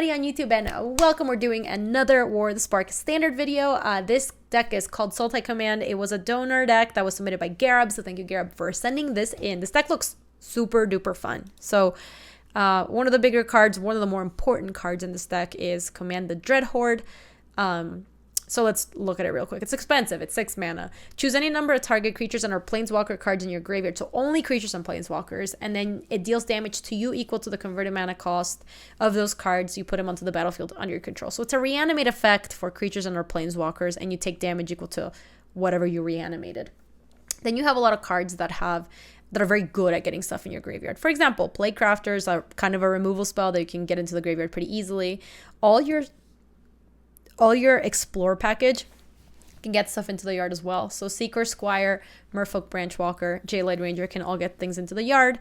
everybody on YouTube, and welcome. We're doing another War of the Spark standard video. This deck is called Sultai Command. It was a donor deck that was submitted by Gaby, so thank you, Gaby, for sending this in. This deck looks super duper fun. So one of the bigger cards, one of the more important cards in this deck is Command the Dreadhorde. So let's look at it real quick. It's expensive. It's 6 mana. Choose any number of target creatures and/or planeswalker cards in your graveyard. So only creatures and planeswalkers. And then it deals damage to you equal to the converted mana cost of those cards. You put them onto the battlefield under your control. So it's a reanimate effect for creatures and/or planeswalkers, and you take damage equal to whatever you reanimated. Then you have a lot of cards that are very good at getting stuff in your graveyard. For example, Plague Crafters are kind of a removal spell that you can get into the graveyard pretty easily. All your Explore package can get stuff into the yard as well. So Seeker, Squire, Merfolk, Branchwalker, Jaylight Ranger can all get things into the yard.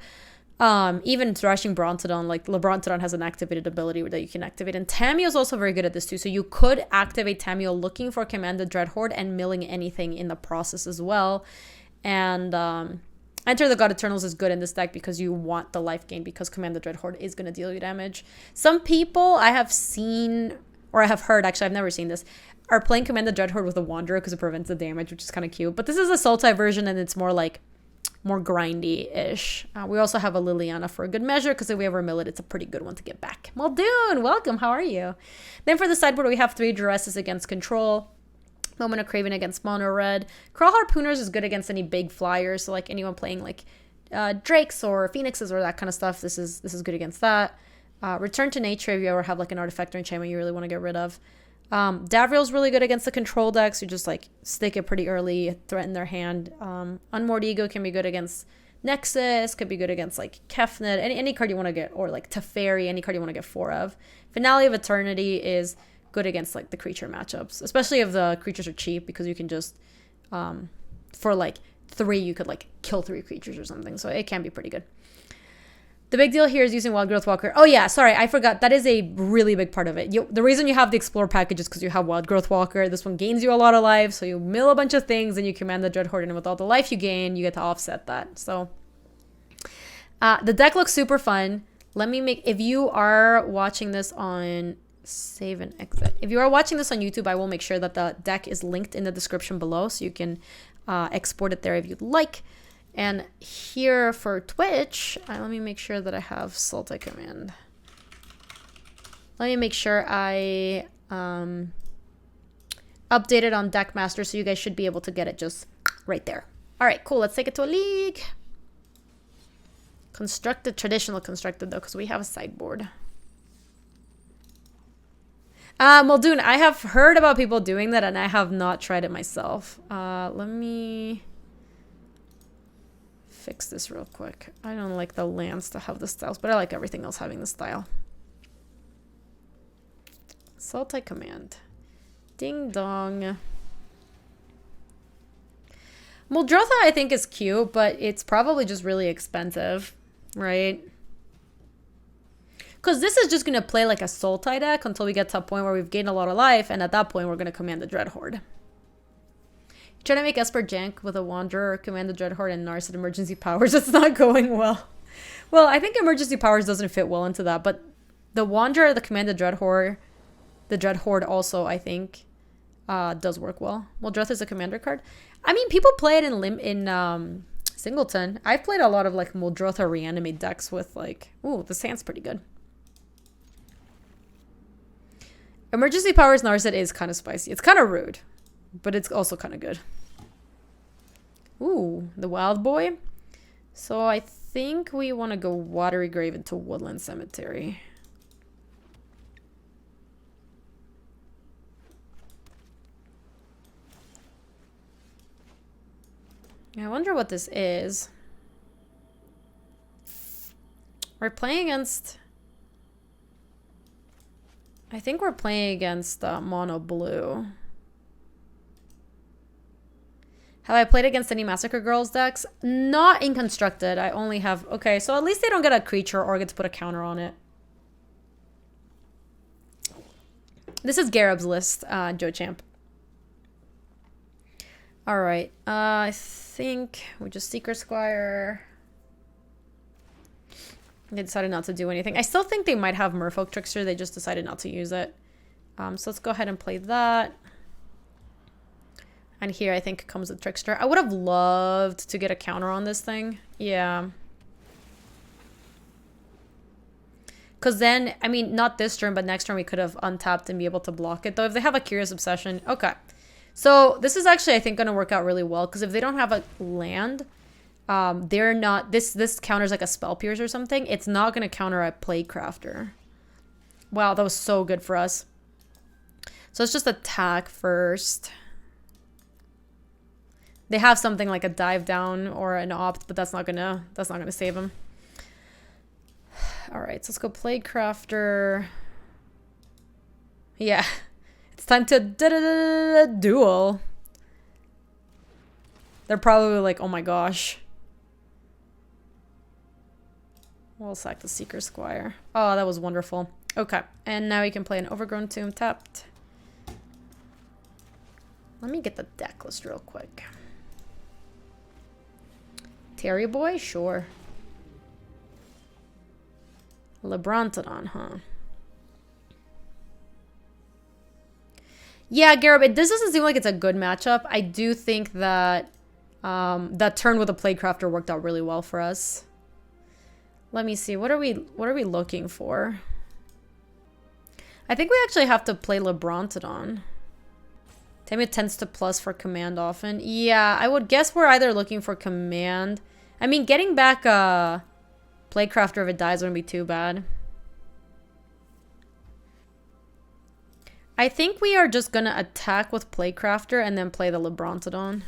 Even Thrashing Brontodon, like Brontodon has an activated ability that you can activate. And Tamiyo is also very good at this too. So you could activate Tamiyo looking for Command the Dreadhorde and milling anything in the process as well. And Enter the God Eternals is good in this deck because you want the life gain, because Command the Dreadhorde is going to deal you damage. Some people I have seen, or I have heard, actually I've never seen this, are playing Command the Dreadhorde with a Wanderer because it prevents the damage, which is kind of cute. But this is a Sultai version, and it's more grindy-ish. We also have a Liliana for a good measure, because if we ever mill it, it's a pretty good one to get back. Muldoon, welcome, how are you? Then for the sideboard, we have 3 Duresses against Control, Moment of Craven against Mono Red. Crawl Harpooners is good against any big flyers, so like anyone playing like Drakes or Phoenixes or that kind of stuff, this is good against that. Return to Nature if you ever have like an artifact or enchantment you really want to get rid of. Davriel's really good against the control decks. You just like stick it pretty early, threaten their hand. Unmoored Ego can be good against Nexus, could be good against like Kefnet, any card you want to get, or like Teferi, any card you want to get 4 of. Finale of Eternity is good against like the creature matchups, especially if the creatures are cheap, because you can just for like 3 you could like kill 3 creatures or something, so it can be pretty good. The big deal here is using Wild Growth Walker. Oh yeah, sorry, I forgot. That is a really big part of it. The reason you have the Explore package is because you have Wild Growth Walker. This one gains you a lot of life, so you mill a bunch of things and you command the Dreadhorde, and with all the life you gain, you get to offset that. So the deck looks super fun. If you are watching this on save and exit. If you are watching this on YouTube, I will make sure that the deck is linked in the description below, so you can export it there if you'd like. And here for Twitch, let me make sure that I have Sultai Command. Let me make sure I update it on Deckmaster, so you guys should be able to get it just right there. All right, cool. Let's take it to a league. Traditional constructed though, because we have a sideboard. Muldoon, I have heard about people doing that, and I have not tried it myself. Let me fix this real quick. I don't like the lands to have the styles, but I like everything else having the style. Sultai Command. Ding dong. Muldrotha I think is cute, but it's probably just really expensive, right? Because this is just going to play like a Sultai deck until we get to a point where we've gained a lot of life, and at that point we're going to command the Dreadhorde. Try to make Esper Jank with a Wanderer, command the Dreadhorde, and Narset Emergency Powers. It's not going well. Well, I think Emergency Powers doesn't fit well into that, but the Wanderer, the command the Dreadhorde also, I think, does work well. Muldrotha is a commander card. I mean, people play it in Singleton. I've played a lot of like Muldrotha reanimate decks with like, ooh, this hand's pretty good. Emergency Powers Narset is kind of spicy. It's kind of rude, but it's also kind of good. Ooh, the Wild Boy. So I think we want to go Watery Grave into Woodland Cemetery. I wonder what this is. We're playing against... I think we're playing against Mono Blue. Have I played against any Massacre Girls decks? Not in Constructed. I only have... Okay, so at least they don't get a creature or get to put a counter on it. This is Garib's list, Joe Champ. Alright, I think we just Seeker Squire. They decided not to do anything. I still think they might have Merfolk Trickster. They just decided not to use it. So let's go ahead and play that. And here I think it comes with Trickster. I would have loved to get a counter on this thing. Yeah. Because then, I mean, not this turn, but next turn we could have untapped and be able to block it. Though if they have a Curious Obsession. Okay. So this is actually, I think, going to work out really well. Because if they don't have a land, they're not... This counters like a Spell Pierce or something. It's not going to counter a Plaguecrafter. Wow, that was so good for us. So let's just attack first. They have something like a dive down or an opt, but that's not gonna save them. All right, so let's go Plaguecrafter. Yeah, it's time to duel. They're probably like, oh my gosh. We'll sack the Seeker Squire. Oh, that was wonderful. Okay, and now we can play an Overgrown Tomb tapped. Let me get the deck list real quick. Terry Boy? Sure. Lebrontodon, huh? Yeah, Garib, this doesn't seem like it's a good matchup. I do think that that turn with a Plaguecrafter worked out really well for us. Let me see. What are we looking for? I think we actually have to play Lebrontodon. Tamio tends to plus for command often. Yeah, I would guess we're either looking for command. I mean, getting back a Plaguecrafter if it dies wouldn't be too bad. I think we are just going to attack with Plaguecrafter and then play the Lebrontodon.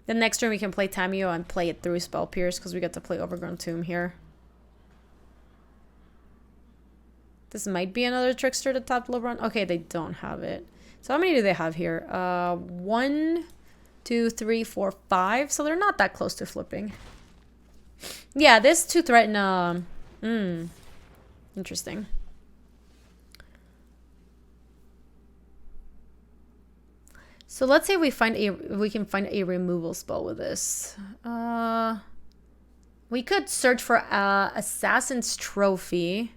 The next turn we can play Tamio and play it through Spell Pierce because we get to play Overgrown Tomb here. This might be another Trickster to top LeBron. Okay, they don't have it. So how many do they have here? 1, 2, 3, 4, 5. So they're not that close to flipping. Yeah, this to threaten... Interesting. So let's say we can find a removal spell with this. We could search for Assassin's Trophy.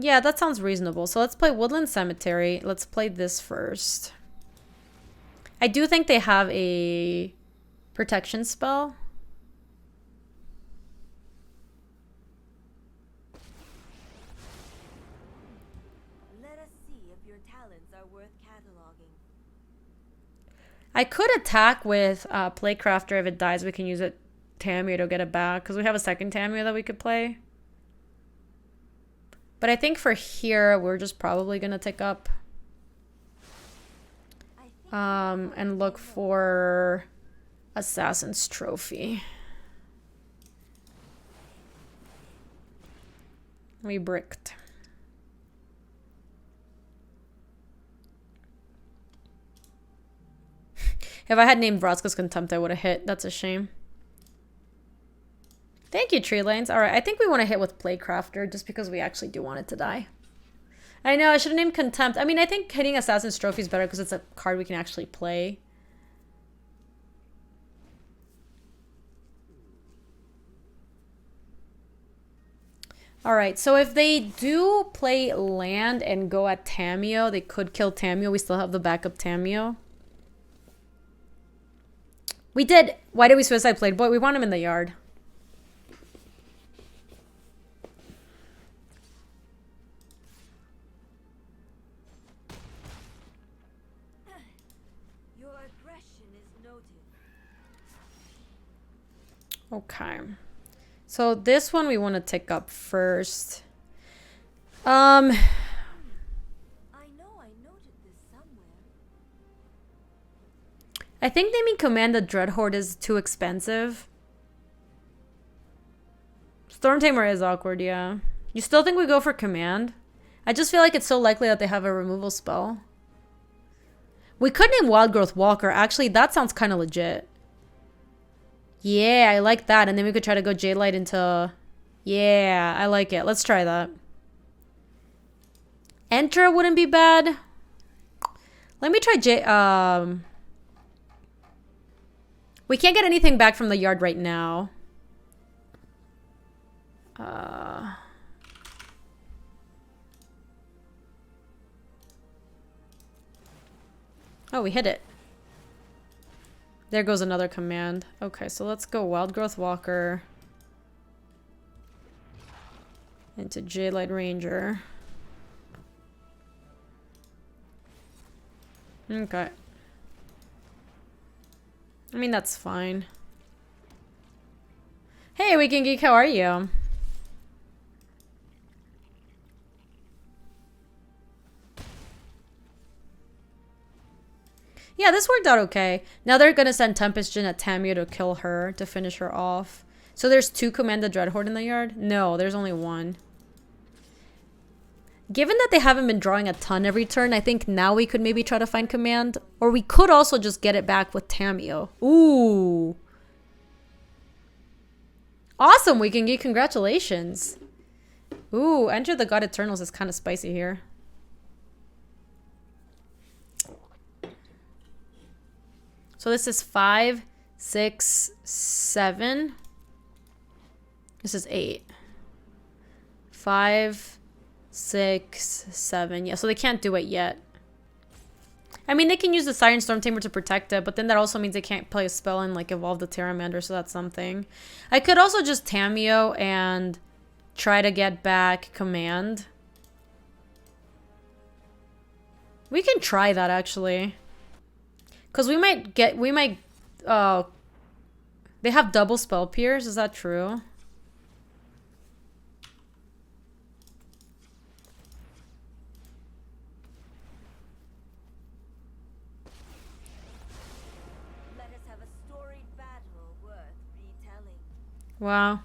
Yeah, that sounds reasonable. So let's play Woodland Cemetery. Let's play this first. I do think they have a protection spell. Let us see if your talents are worth cataloging. I could attack with Plaguecrafter. If it dies, we can use it Tamio to get it back. Because we have a second Tamio that we could play. But I think for here, we're just probably going to take up and look for Assassin's Trophy. We bricked. If I had named Vraska's Contempt, I would have hit. That's a shame. Thank you, Tree Lanes. All right, I think we want to hit with Plaguecrafter just because we actually do want it to die. I know, I should have named Contempt. I mean, I think hitting Assassin's Trophy is better because it's a card we can actually play. All right, so if they do play land and go at Tamio, they could kill Tamio. We still have the backup Tamio. We did. Why did we Suicide Blade? Boy, we want him in the yard. Okay. So this one we want to take up first. I know I noted this somewhere. I think naming Command the Dreadhorde is too expensive. Stormtamer is awkward, yeah. You still think we go for Command? I just feel like it's so likely that they have a removal spell. We could name Wildgrowth Walker. Actually, that sounds kind of legit. Yeah, I like that. And then we could try to go Jadelight into... Yeah, I like it. Let's try that. Enter wouldn't be bad. Let me try We can't get anything back from the yard right now. Oh, we hit it. There goes another command. Okay, so let's go Wild Growth Walker into Jadelight Ranger. Okay. I mean, that's fine. Hey, Weekend Geek, how are you? Yeah, this worked out okay. Now they're gonna send Tempest Jin at Tamio to kill her, to finish her off. So there's 2 Commanded Dreadhorde in the yard? No, there's only 1. Given that they haven't been drawing a ton every turn, I think now we could maybe try to find command. Or we could also just get it back with Tamio. Ooh. Awesome, Weekend Geek. Congratulations. Ooh, Enter the God Eternals is kind of spicy here. So this is 5, 6, 7. This is 8. 5, 6, 7. Yeah, so they can't do it yet. I mean, they can use the Siren Storm Tamer to protect it, but then that also means they can't play a spell and like evolve the Terramander, so that's something. I could also just Tamio and try to get back command. We can try that actually. Because we might, they have double spell pierce, is that true? Let us have a storied battle worth retelling. Wow.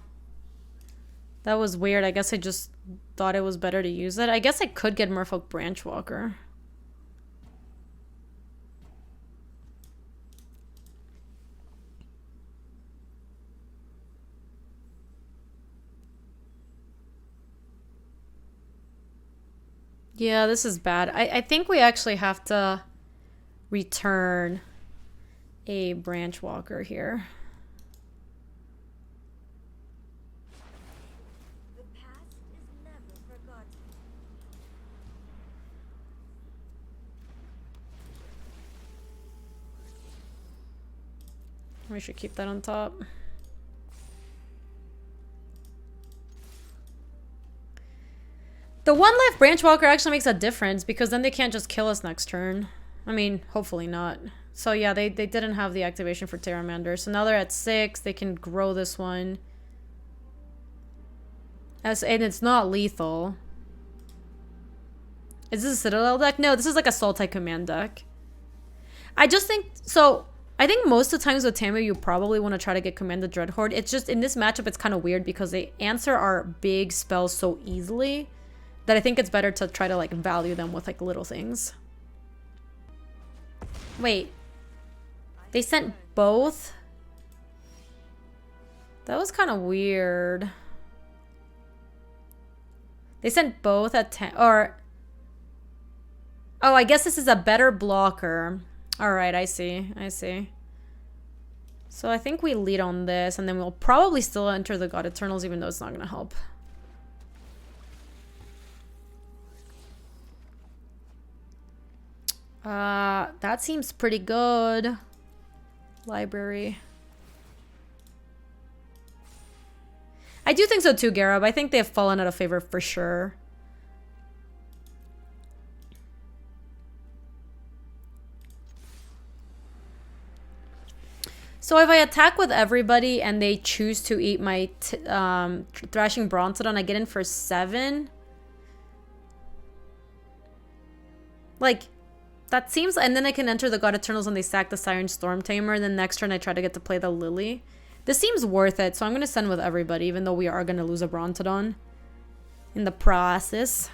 That was weird. I guess I just thought it was better to use it. I guess I could get Merfolk Branchwalker. Yeah, this is bad. I think we actually have to return a Branchwalker here. The past is never forgotten. We should keep that on top. The 1 life Branchwalker actually makes a difference because then they can't just kill us next turn. I mean, hopefully not. So yeah, they didn't have the activation for Terramander. So now they're at 6. They can grow this one. And it's not lethal. Is this a Citadel deck? No, this is like a Sultai command deck. I just think... So, I think most of the times with Tamio, you probably want to try to get Commanded Dreadhorde. It's just, in this matchup, it's kind of weird because they answer our big spells so easily that I think it's better to try to, like, value them with, like, little things. Wait. They sent both? That was kind of weird. They sent both at 10, or... Oh, I guess this is a better blocker. Alright, I see. I see. So I think we lead on this, and then we'll probably still enter the God Eternals, even though it's not going to help. That seems pretty good. Library. I do think so too, Garab. I think they have fallen out of favor for sure. So if I attack with everybody and they choose to eat my Thrashing Bronzodon, I get in for 7. Like, that seems... And then I can enter the God Eternals and they sack the Siren Storm Tamer. And then next turn I try to get to play the Lily. This seems worth it. So I'm going to send with everybody, even though we are going to lose a Bronzodon in the process.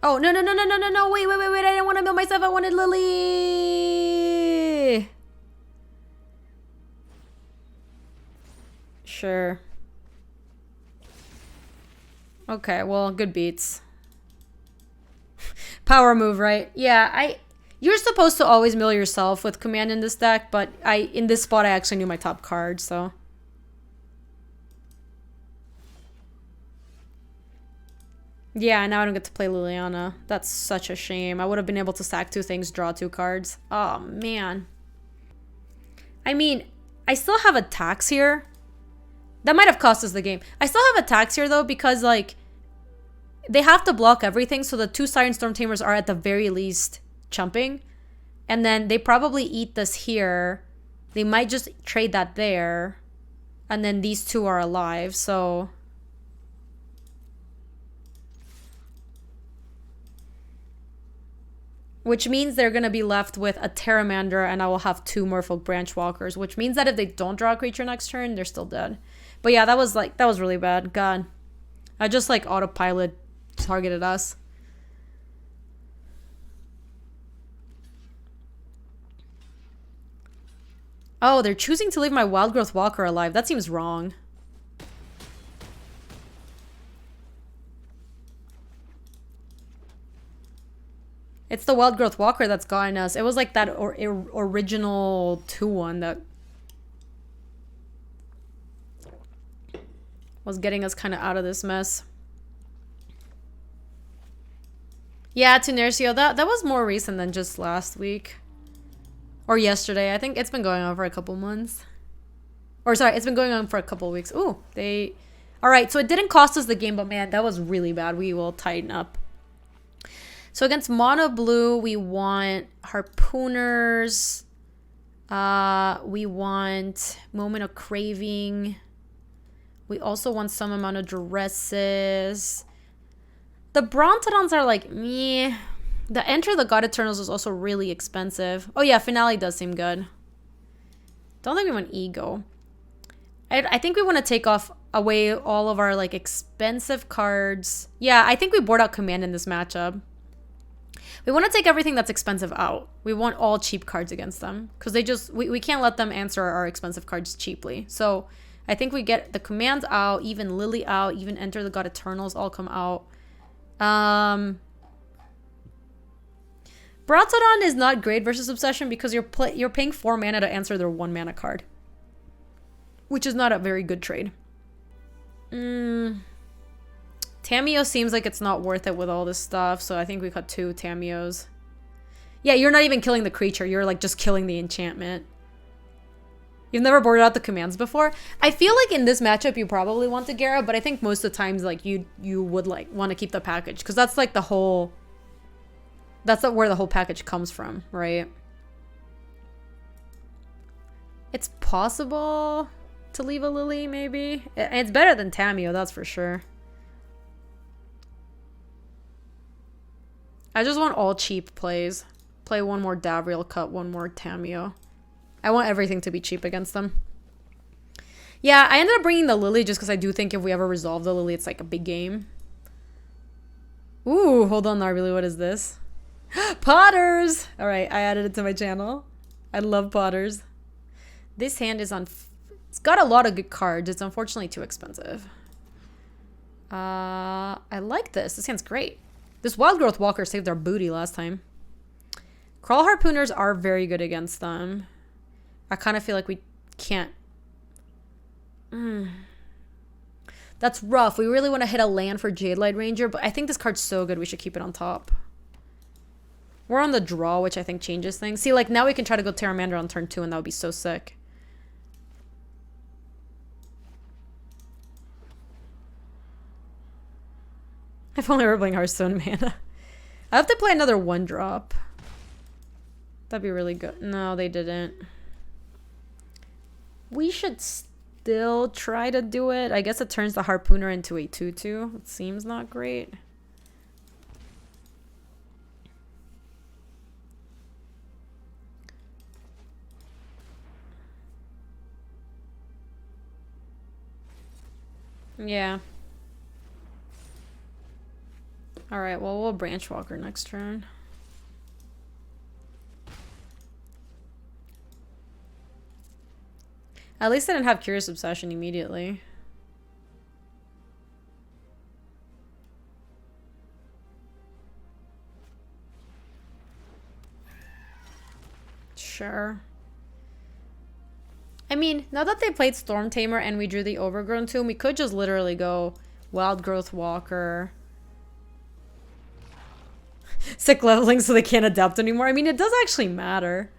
Oh, no, no, no, no, no, no, no. Wait. I didn't want to mill myself. I wanted Lily. Sure. Okay, well, good beats. Power move, right? Yeah, you're supposed to always mill yourself with command in this deck, but in this spot I actually knew my top card, so. Yeah, now I don't get to play Liliana. That's such a shame. I would have been able to sack 2 things, draw 2 cards. Oh, man. I mean, I still have attacks here. That might have cost us the game. I still have attacks here, though, because, like, they have to block everything, so the 2 Siren Storm Tamers are at the very least chumping. And then they probably eat this here. They might just trade that there. And then these 2 are alive, so... Which means they're going to be left with a Pteramander, and I will have 2 Merfolk Branchwalkers, which means that if they don't draw a creature next turn, they're still dead. But yeah, that was really bad. God. I just, like, autopilot targeted us. Oh, they're choosing to leave my Wildgrowth Walker alive. That seems wrong. It's the Wildgrowth Walker that's gotten us. It was like that original 2-1 that was getting us kind of out of this mess. Yeah, to Nercio, that was more recent than just last week. Or yesterday. I think it's been going on for a couple months. Or sorry, it's been going on for a couple weeks. Ooh, Alright, so it didn't cost us the game, but man, that was really bad. We will tighten up. So against Mono Blue, we want Harpooners. We want Moment of Craving. We also want some amount of Duresses. The Brontodons are like, meh. The Enter the God Eternals is also really expensive. Oh yeah, Finale does seem good. Don't think we want Ego. I think we want to take away all of our like expensive cards. Yeah, I think we board out Command in this matchup. We want to take everything that's expensive out. We want all cheap cards against them. Because we can't let them answer our expensive cards cheaply. So I think we get the Commands out, even Lily out, even Enter the God Eternals all come out. Brontodon is not great versus Obsession because you're paying 4 mana to answer their 1 mana card. Which is not a very good trade. Tameo seems like it's not worth it with all this stuff, so I think we cut 2 Tameos. Yeah, you're not even killing the creature. You're like just killing the enchantment. You've never boarded out the commands before? I feel like in this matchup you probably want the Gara, but I think most of the times like you would like want to keep the package because that's like the whole... That's where the whole package comes from, right? It's possible to leave a Lily, maybe. It's better than Tameo, that's for sure. I just want all cheap plays. Play 1 more Davriel, cut 1 more Tameo. I want everything to be cheap against them. Yeah, I ended up bringing the Lily just because I do think if we ever resolve the Lily, it's like a big game. Ooh, hold on, Narbily, what is this? Potters! Alright, I added it to my channel. I love Potters. This hand is on... It's got a lot of good cards. It's unfortunately too expensive. I like this. This hand's great. This Wildgrowth Walker saved our booty last time. Crawl Harpooners are very good against them. I kind of feel like we can't... That's rough. We really want to hit a land for Jade Light Ranger, but I think this card's so good we should keep it on top. We're on the draw, which I think changes things. See, like, now we can try to go Pteramander on turn 2, and that would be so sick. I've only ever playing Hearthstone mana. I have to play another 1-drop. That'd be really good. No, they didn't. We should still try to do it. I guess it turns the Harpooner into a 2-2. It seems not great. Yeah. Alright, well, we'll Branchwalker next turn. At least I didn't have Curious Obsession immediately. Sure. I mean, now that they played Storm Tamer and we drew the Overgrown Tomb, we could just literally go Wild Growth Walker. Sick leveling so they can't adapt anymore. I mean, it does actually matter.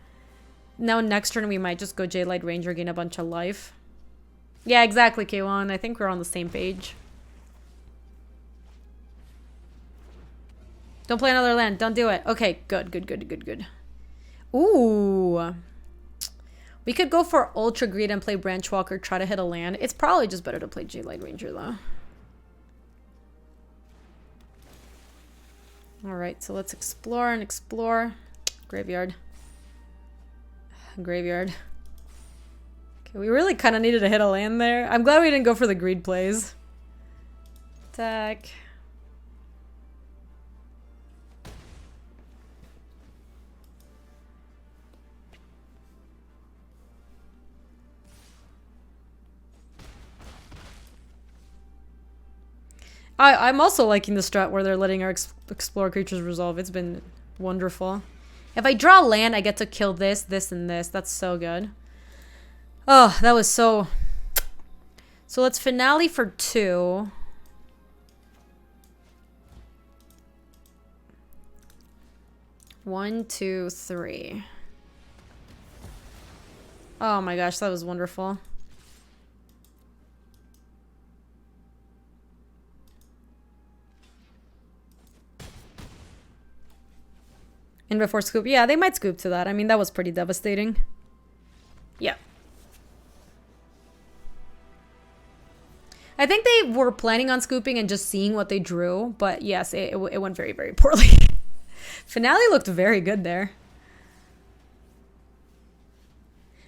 Now next turn we might just go Jadelight Ranger, gain a bunch of life. Yeah, exactly, K1. I think we're on the same page. Don't play another land. Don't do it. Okay, good. Ooh. We could go for Ultra Greed and play Branch Walker, try to hit a land. It's probably just better to play Jadelight Ranger, though. Alright, so let's explore and explore. Graveyard. Graveyard. Okay, we really kind of needed to hit a land there. I'm glad we didn't go for the greed plays. Attack. I'm also liking the strat where they're letting our explore creatures resolve. It's been wonderful. If I draw land, I get to kill this, this, and this. That's so good. Oh, that was so... So let's finale for 2. One, two, three. Oh my gosh, that was wonderful. And before scoop, yeah, they might scoop to that. I mean, that was pretty devastating. Yeah. I think they were planning on scooping and just seeing what they drew. But yes, it went very, very poorly. Finale looked very good there.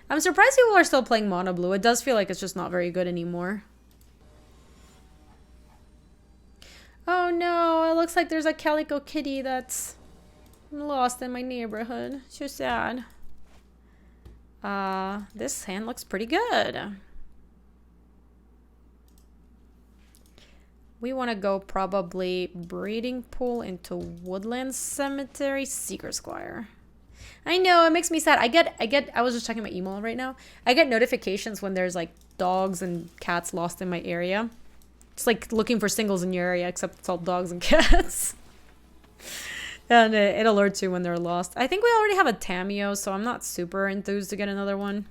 I'm surprised people are still playing mono blue. It does feel like it's just not very good anymore. Oh no, it looks like there's a calico kitty that's lost in my neighborhood. So sad. This hand looks pretty good. We want to go probably Breeding Pool into Woodland Cemetery, Seeker Squire. I know, it makes me sad. I was just checking my email right now. I get notifications when there's like dogs and cats lost in my area. It's like looking for singles in your area, except it's all dogs and cats. And it alerts you when they're lost. I think we already have a Tameo, so I'm not super enthused to get another one.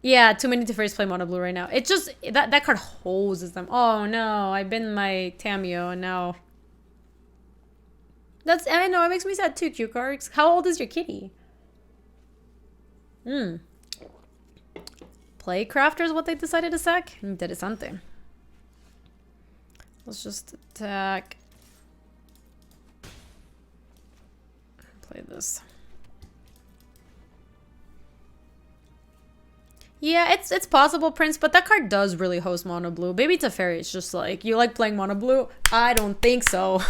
Yeah, too many to first play mono blue right now. It just, that card hoses them. Oh no, I've been my Tameo and now. I know, it makes me sad too, cute cards. How old is your kitty? Playcrafter is what they decided to sack? Interessante. Let's just attack. Play this. Yeah, it's possible, Prince, but that card does really host mono blue. Baby Teferi, it's just like, you like playing mono blue? I don't think so.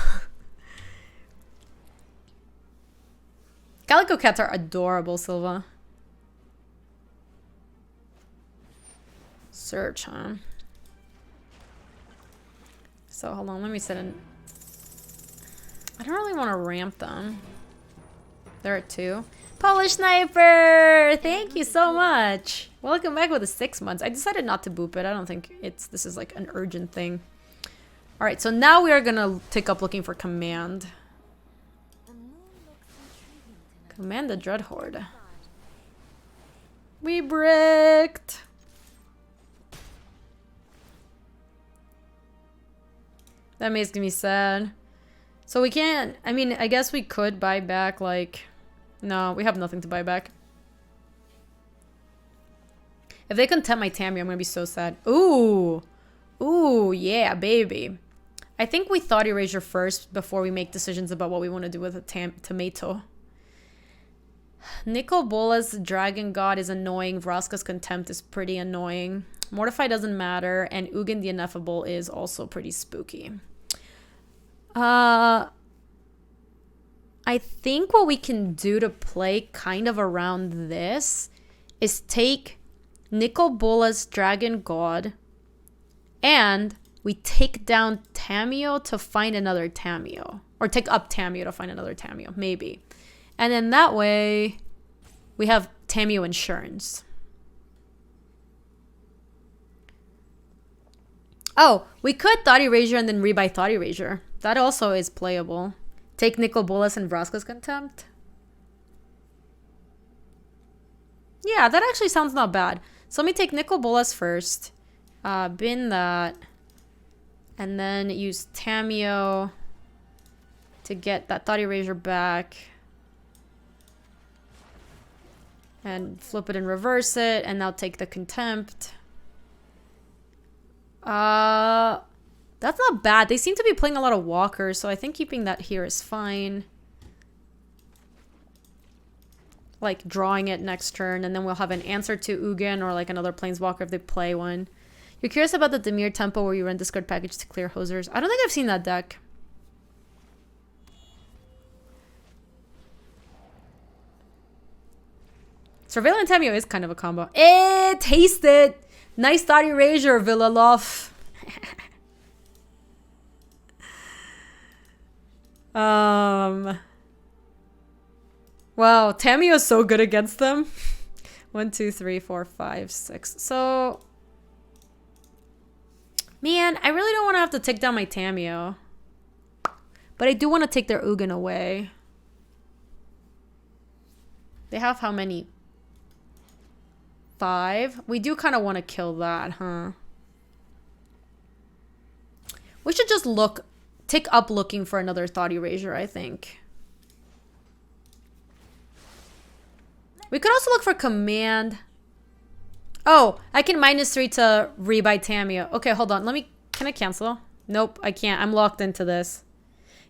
Calico cats are adorable, Silva. Search, huh? So hold on, let me set in. I don't really want to ramp them. They're at 2. Polish Sniper! Thank you so much. Welcome back with the 6 months. I decided not to boop it. I don't think this is like an urgent thing. Alright, so now we are gonna take up looking for command. Command the Dread Horde. We bricked! That makes me sad. So we can't... I mean, I guess we could buy back, like... No, we have nothing to buy back. If they contempt my Tammy, I'm gonna be so sad. Ooh! Ooh, yeah, baby. I think we thought Erasure first before we make decisions about what we want to do with a tomato. Nicol Bola's Dragon God is annoying. Vraska's Contempt is pretty annoying. Mortify doesn't matter. And Ugin the Ineffable is also pretty spooky. I think what we can do to play kind of around this is take Nicol Bola's Dragon God and we take down Tamiyo to find another Tamiyo. Or take up Tamiyo to find another Tamiyo, maybe. And then that way, we have Tamiyo insurance. Oh, we could Thought Erasure and then rebuy Thought Erasure. That also is playable. Take Nicol Bolas and Vraska's Contempt. Yeah, that actually sounds not bad. So let me take Nicol Bolas first. Bin that. And then use Tamiyo to get that Thought Erasure back. And flip it and reverse it. And now take the Contempt. That's not bad. They seem to be playing a lot of walkers, so I think keeping that here is fine. Like drawing it next turn, and then we'll have an answer to Ugin or like another planeswalker if they play one. You're curious about the Dimir Tempo where you run discard package to clear hosers. I don't think I've seen that deck. Surveillant Tamiyo is kind of a combo. Taste it! Nice Thought Erasure, Villalov. Wow, Tamiyo is so good against them. 1, 2, 3, 4, 5, 6. So, man, I really don't want to have to take down my Tamiyo. But I do want to take their Ugin away. They have how many? 5? We do kind of want to kill that, huh? We should just take up looking for another Thought Erasure, I think. We could also look for command. Oh, I can -3 to rebuy Tamiyo. Okay, hold on. Can I cancel? Nope, I can't. I'm locked into this.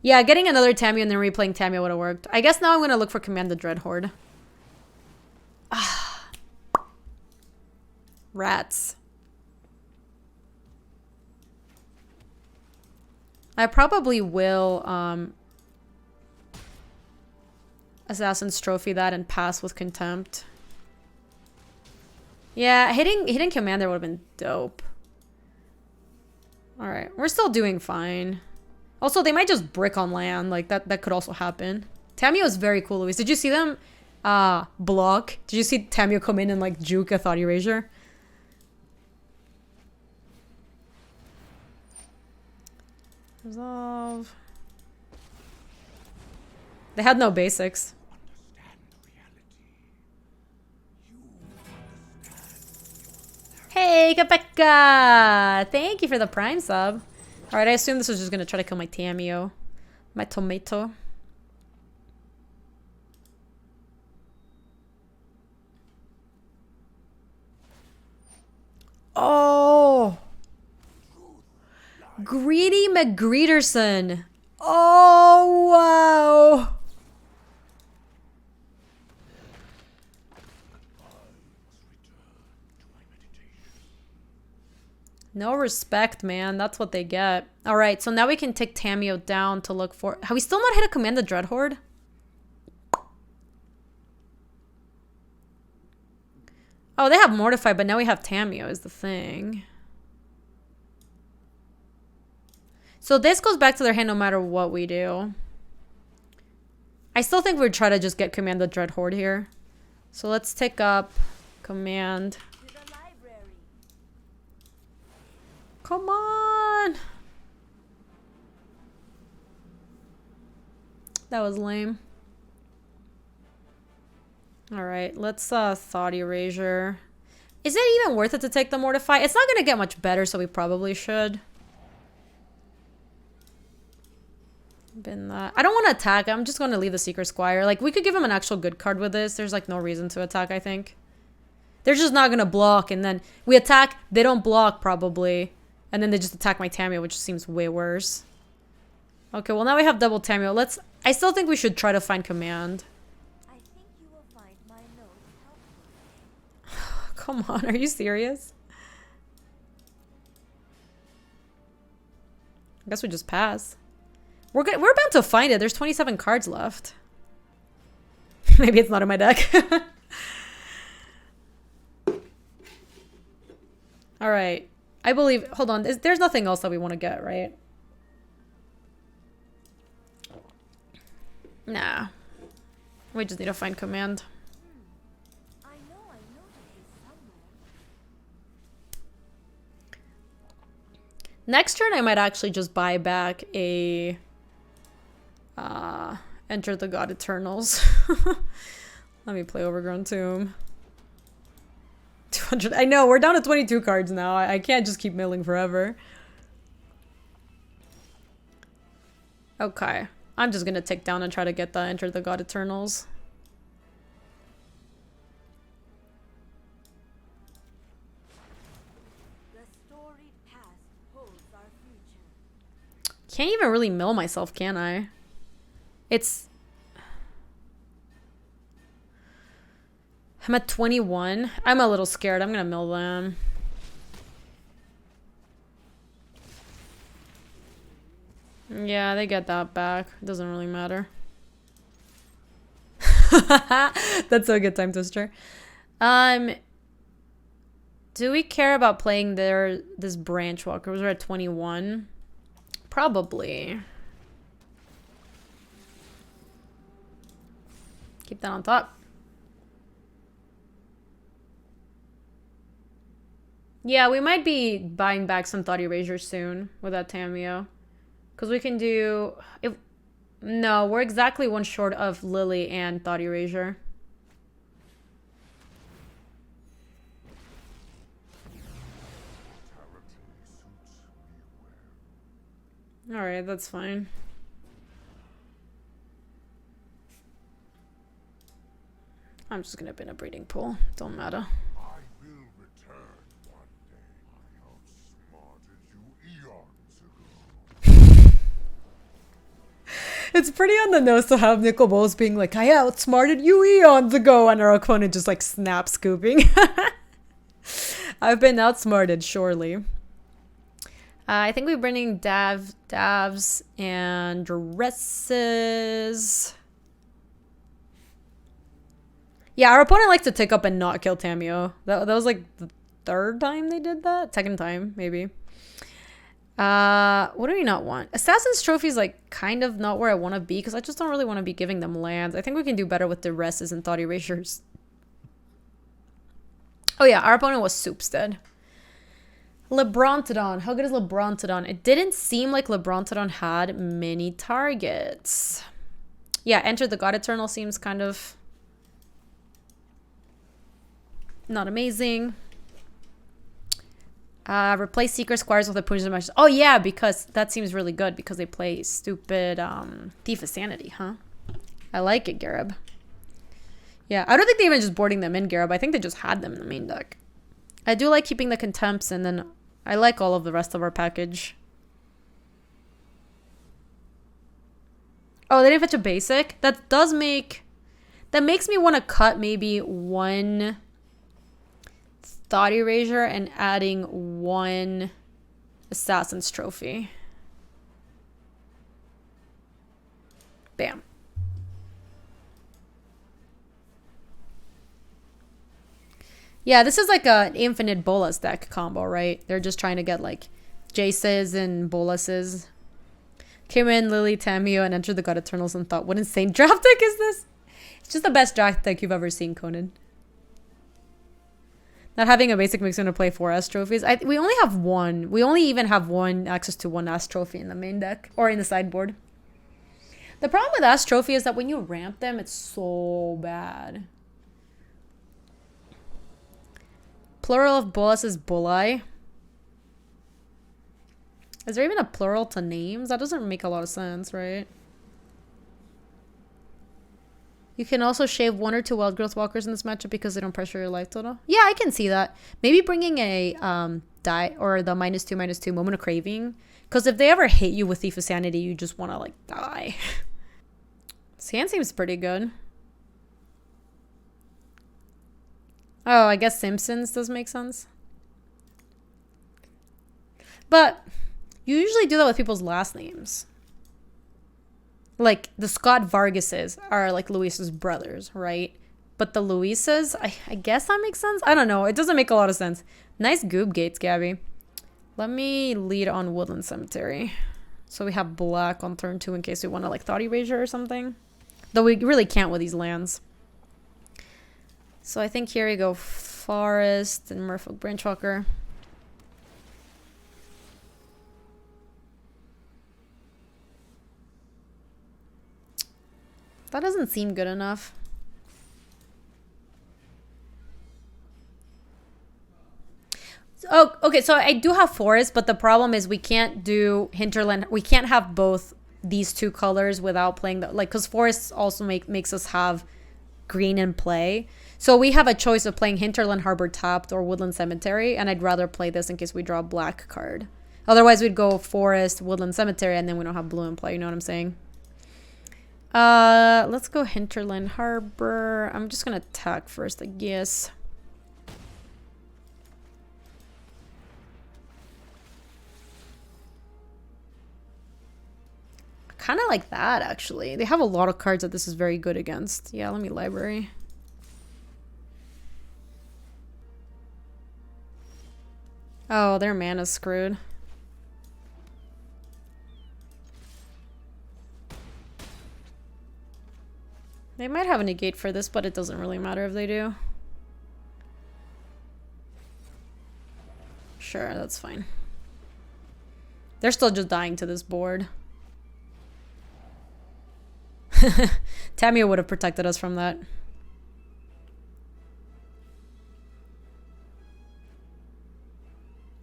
Yeah, getting another Tamiyo and then replaying Tamiyo would have worked. I guess now I'm going to look for Command the Dreadhorde. Ah. Rats. I probably will Assassin's Trophy that and pass with Contempt. Yeah, hitting Commander would have been dope. Alright, we're still doing fine. Also, they might just brick on land. Like, that could also happen. Tamiyo is very cool, Luis. Did you see them block? Did you see Tamiyo come in and, like, juke a Thought Erasure? Resolve. They had no basics. Hey, Kabeka! Thank you for the Prime sub. Alright, I assume this was just gonna try to kill my Tamiyo. My tomato. Oh! Greedy McGreederson. Oh, wow. No respect, man. That's what they get. All right, so now we can take Tamiyo down to look for... Have we still not hit a Command the Dreadhorde? Oh, they have Mortify, but now we have Tamiyo is the thing. So this goes back to their hand no matter what we do. I still think we'd try to just get Command the Dreadhorde here. So let's take up Command. Come on! That was lame. Alright, let's Thought Erasure. Is it even worth it to take the Mortify? It's not gonna get much better, so we probably should. Bin that. I don't want to attack. I'm just going to leave the Seeker Squire. Like, we could give him an actual good card with this. There's, like, no reason to attack, I think. They're just not going to block, and then we attack. They don't block, probably. And then they just attack my Tamiyo, which seems way worse. Okay, well, now we have double Tamiyo. Let's... I still think we should try to find command. I think you will find my notes helpful. Come on, are you serious? I guess we just pass. We're about to find it. There's 27 cards left. Maybe it's not in my deck. All right. I believe... Hold on. There's nothing else that we want to get, right? Nah. We just need to find command. I know the case somewhere. Next turn, I might actually just buy back a... Enter the God Eternals. Let me play Overgrown Tomb. 200. I know, we're down to 22 cards now. I can't just keep milling forever. Okay. I'm just gonna take down and try to get the Enter the God Eternals. The storied past holds our future. Can't even really mill myself, can I? It's... I'm at 21. I'm a little scared. I'm gonna mill them. Yeah, they get that back. It doesn't really matter. That's a good time twister. Do we care about playing this branch walker? We're at 21. Probably. Keep that on top. Yeah, we might be buying back some Thought Erasure soon with that Tameo. Because we can do... No, we're exactly one short of Lily and Thought Erasure. Alright, that's fine. I'm just gonna bin a breeding pool. Don't matter. I will return one day. I outsmarted you eons ago. It's pretty on the nose to have Nicol Bolas being like, I outsmarted you eons ago, and our opponent just like snap scooping. I've been outsmarted, surely. I think we're bringing Davs and Dresses. Yeah, our opponent likes to tick up and not kill Tameo. That was like the third time they did that? Second time, maybe. What do we not want? Assassin's Trophy is like kind of not where I want to be because I just don't really want to be giving them lands. I think we can do better with the Dresses and Thought Erasures. Oh yeah, our opponent was Soupstead. Lebrontodon. How good is Lebrontodon? It didn't seem like Lebrontodon had many targets. Yeah, Enter the God Eternal seems kind of not amazing. Replace Seeker Squires with a Punishment Matches. Oh yeah, because that seems really good because they play stupid Thief of Sanity, huh? I like it, Gareb. Yeah, I don't think they even just boarding them in, Gareb. I think they just had them in the main deck. I do like keeping the Contempts, and then I like all of the rest of our package. Oh, they didn't fetch a basic? That makes me want to cut maybe one Thought Erasure and adding one Assassin's Trophy. Bam. Yeah, this is like an infinite Bolas deck combo, right? They're just trying to get like Jaces and Bolases. Came in, Lily, Tameo, and entered the God Eternals and thought, what insane draft deck is this? It's just the best draft deck you've ever seen, Conan. Not having a basic makes me want to play 4 S trophies. We only have one. We only even have access to one S trophy in the main deck or in the sideboard. The problem with S trophy is that when you ramp them, it's so bad. Plural of Bolas is Bolai. Is there even a plural to names? That doesn't make a lot of sense, right? You can also shave 1 or 2 Wild Growth Walkers in this matchup because they don't pressure your life total. Yeah, I can see that. Maybe bringing a die or the -2/-2 Moment of Craving. Because if they ever hit you with Thief of Sanity, you just want to like die. This hand seems pretty good. Oh, I guess Simpsons does make sense. But you usually do that with people's last names. Like, the Scott Vargases are like Luis's brothers, right? But the Luises, I guess that makes sense? I don't know. It doesn't make a lot of sense. Nice Goob Gates, Gabby. Let me lead on Woodland Cemetery. So we have black on turn 2 in case we want to like Thought Erasure or something. Though we really can't with these lands. So I think here we go Forest and Merfolk Branchwalker. That doesn't seem good enough. Oh, okay, so I do have forest, but the problem is we can't do hinterland. We can't have both these two colors without playing the like, because forests also makes us have green in play. So we have a choice of playing Hinterland Harbor tapped or Woodland Cemetery, and I'd rather play this in case we draw a black card. Otherwise, we'd go Forest, Woodland Cemetery, and then we don't have blue in play. You know what I'm saying? Let's go Hinterland Harbor. I'm just gonna attack first, I guess. Kind of like that, actually. They have a lot of cards that this is very good against. Yeah, let me library. Oh, their mana's screwed. They might have a negate for this, but it doesn't really matter if they do. Sure, that's fine. They're still just dying to this board. Tamio would have protected us from that.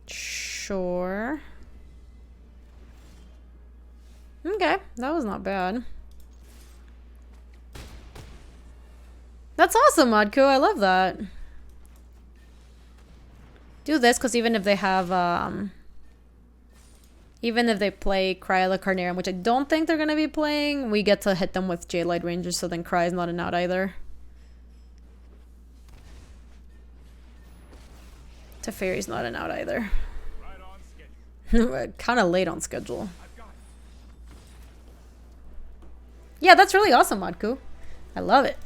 Sure. Okay, that was not bad. That's awesome, Modco. I love that. Do this, because even if they have, even if they play Cry of the Carnarium, which I don't think they're going to be playing, we get to hit them with Jadelight Rangers, so then Cry is not an out either. Teferi's not an out either. Kind of late on schedule. Yeah, that's really awesome, Modku. I love it.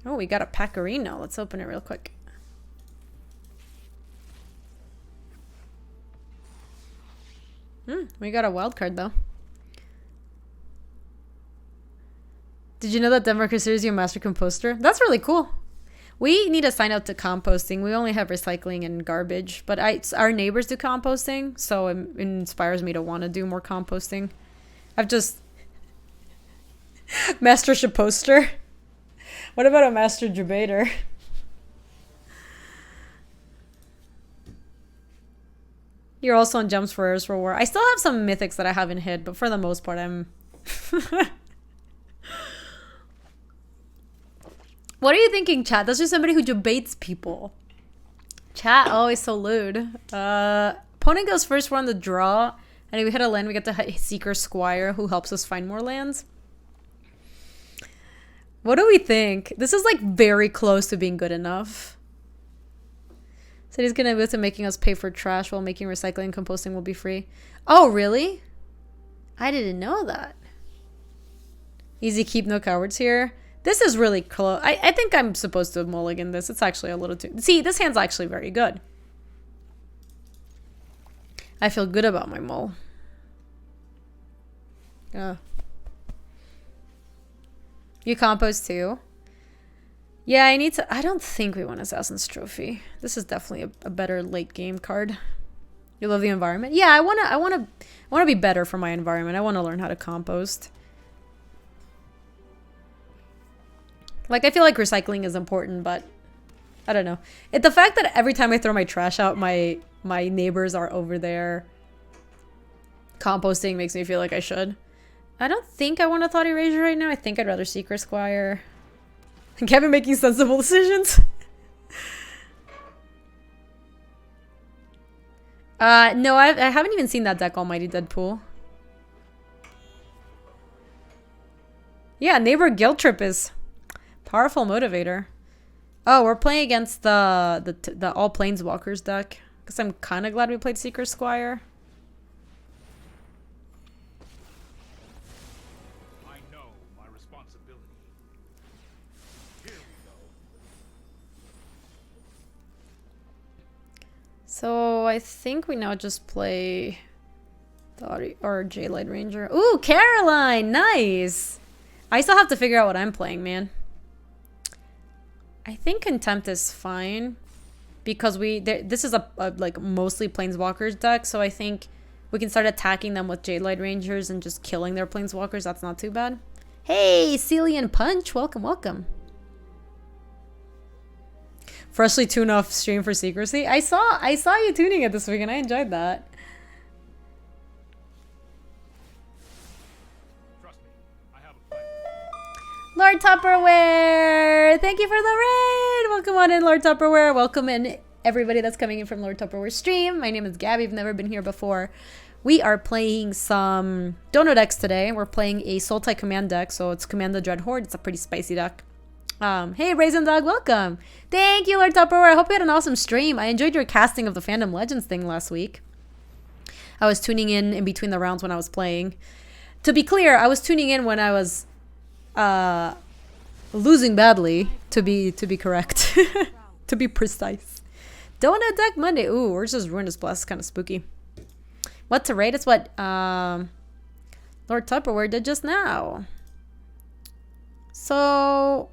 Oh, we got a Pecorino. Let's open it real quick. We got a wild card though. Did you know that Denmark considers you a master composter? That's really cool. We need to sign up to composting. We only have recycling and garbage, but our neighbors do composting, so it inspires me to want to do more composting. I've just master poster. What about a master debater? You're also on Gems for Heirs for War. I still have some mythics that I haven't hit, but for the most part, I'm... What are you thinking, chat? That's just somebody who debates people. Chat, always so lewd. Opponent goes first, we're on the draw. And if we hit a land, we get to hit Seeker Squire, who helps us find more lands. What do we think? This is like very close to being good enough. So he's gonna move to making us pay for trash while making recycling and composting will be free. Oh, really? I didn't know that. Easy keep, no cowards here. This is really close. I think I'm supposed to mulligan this. It's actually a little too... See, this hand's actually very good. I feel good about my mull. You compost too? Yeah, I need to... I don't think we want Assassin's Trophy. This is definitely a better late game card. You love the environment? Yeah, I wanna be better for my environment. I want to learn how to compost. Like, I feel like recycling is important, but I don't know. The fact that every time I throw my trash out, my neighbors are over there composting makes me feel like I should. I don't think I want a Thought Erasure right now. I think I'd rather Seeker Squire. Kevin making sensible decisions. No, I haven't even seen that deck, Almighty Deadpool. Yeah, Neighbor Guilt Trip is... powerful motivator. Oh, we're playing against the all Planeswalkers deck. Because I'm kind of glad we played Seeker Squire. I know my responsibility. Here we go. So I think we now just play or J-Light Ranger. Ooh, Caroline! Nice! I still have to figure out what I'm playing, man. I think Contempt is fine. Because this is a like mostly Planeswalkers deck, so I think we can start attacking them with J-Light Rangers and just killing their Planeswalkers. That's not too bad. Hey, Celian Punch! Welcome, welcome. Freshly tuned off stream for secrecy. I saw you tuning it this week and I enjoyed that. Trust me, I have a plan. Lord Tupperware! Thank you for the raid! Welcome on in, Lord Tupperware. Welcome in everybody that's coming in from Lord Tupperware's stream. My name is Gaby. I've never been here before. We are playing some Dono decks today. We're playing a Sultai command deck, so it's Command the Dread Horde. It's a pretty spicy deck. Hey, Raisin Dog, welcome. Thank you, Lord Tupperware. I hope you had an awesome stream. I enjoyed your casting of the Fandom Legends thing last week. I was tuning in between the rounds when I was playing. To be clear, I was tuning in when I was losing badly, to be correct. To be precise. Donut Deck Monday. Ooh, we're just Ruinous Blast. Kind of spooky. What to rate? It's what Lord Tupperware did just now. So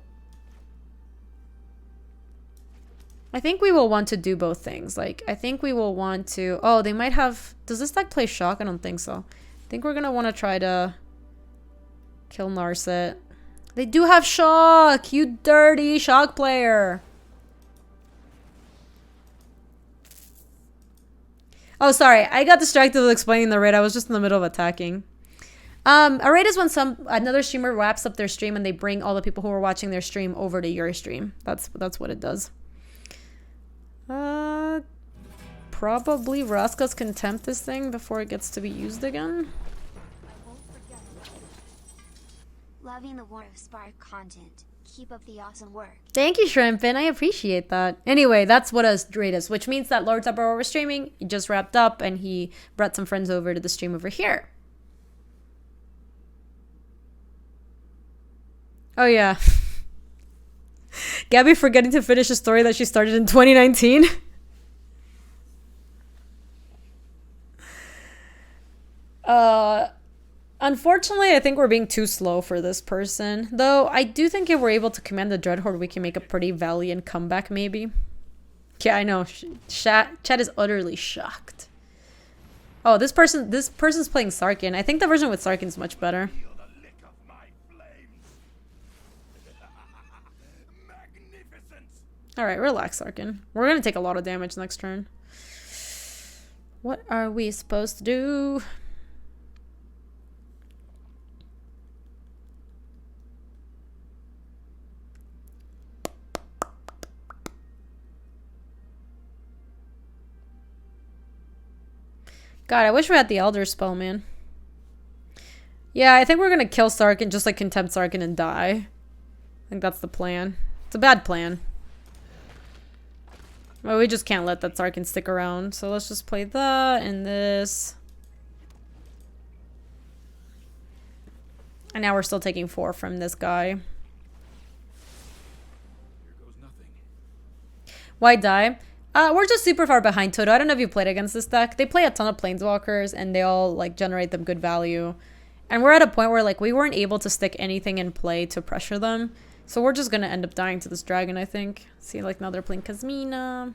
I think we will want to do both things. Like, I think we will want to... Oh, they might have... Does this deck play Shock? I don't think so. I think we're going to want to try to kill Narset. They do have Shock! You dirty Shock player! Oh, sorry. I got distracted with explaining the raid. I was just in the middle of attacking. A raid is when another streamer wraps up their stream and they bring all the people who are watching their stream over to your stream. That's what it does. Probably Vraska's Contempt this thing before it gets to be used again. I won't forget it. Loving the war of Spark content. Keep up the awesome work. Thank you, Shrimpin. I appreciate that. Anyway, that's what a raid is, which means that Lord Tupperware was streaming. He just wrapped up and he brought some friends over to the stream over here. Oh, yeah. Gaby forgetting to finish a story that she started in 2019. Unfortunately, I think we're being too slow for this person. Though, I do think if we're able to command the Dreadhorde, we can make a pretty valiant comeback, maybe. Yeah, I know. Chat is utterly shocked. Oh, this person's playing Sarkin. I think the version with Sarkin is much better. Alright, relax, Sarkin. We're gonna take a lot of damage next turn. What are we supposed to do? God, I wish we had the Elder spell, man. Yeah, I think we're gonna kill Sarkin, just like Contempt Sarkin and die. I think that's the plan. It's a bad plan. Well, we just can't let that Sarkin stick around. So let's just play that and this. And now we're still taking 4 from this guy. Here goes nothing. Why die? We're just super far behind Toto. I don't know if you played against this deck. They play a ton of Planeswalkers and they all like generate them good value. And we're at a point where like we weren't able to stick anything in play to pressure them. So we're just gonna end up dying to this dragon, I think. See, like now they're playing Kazmina.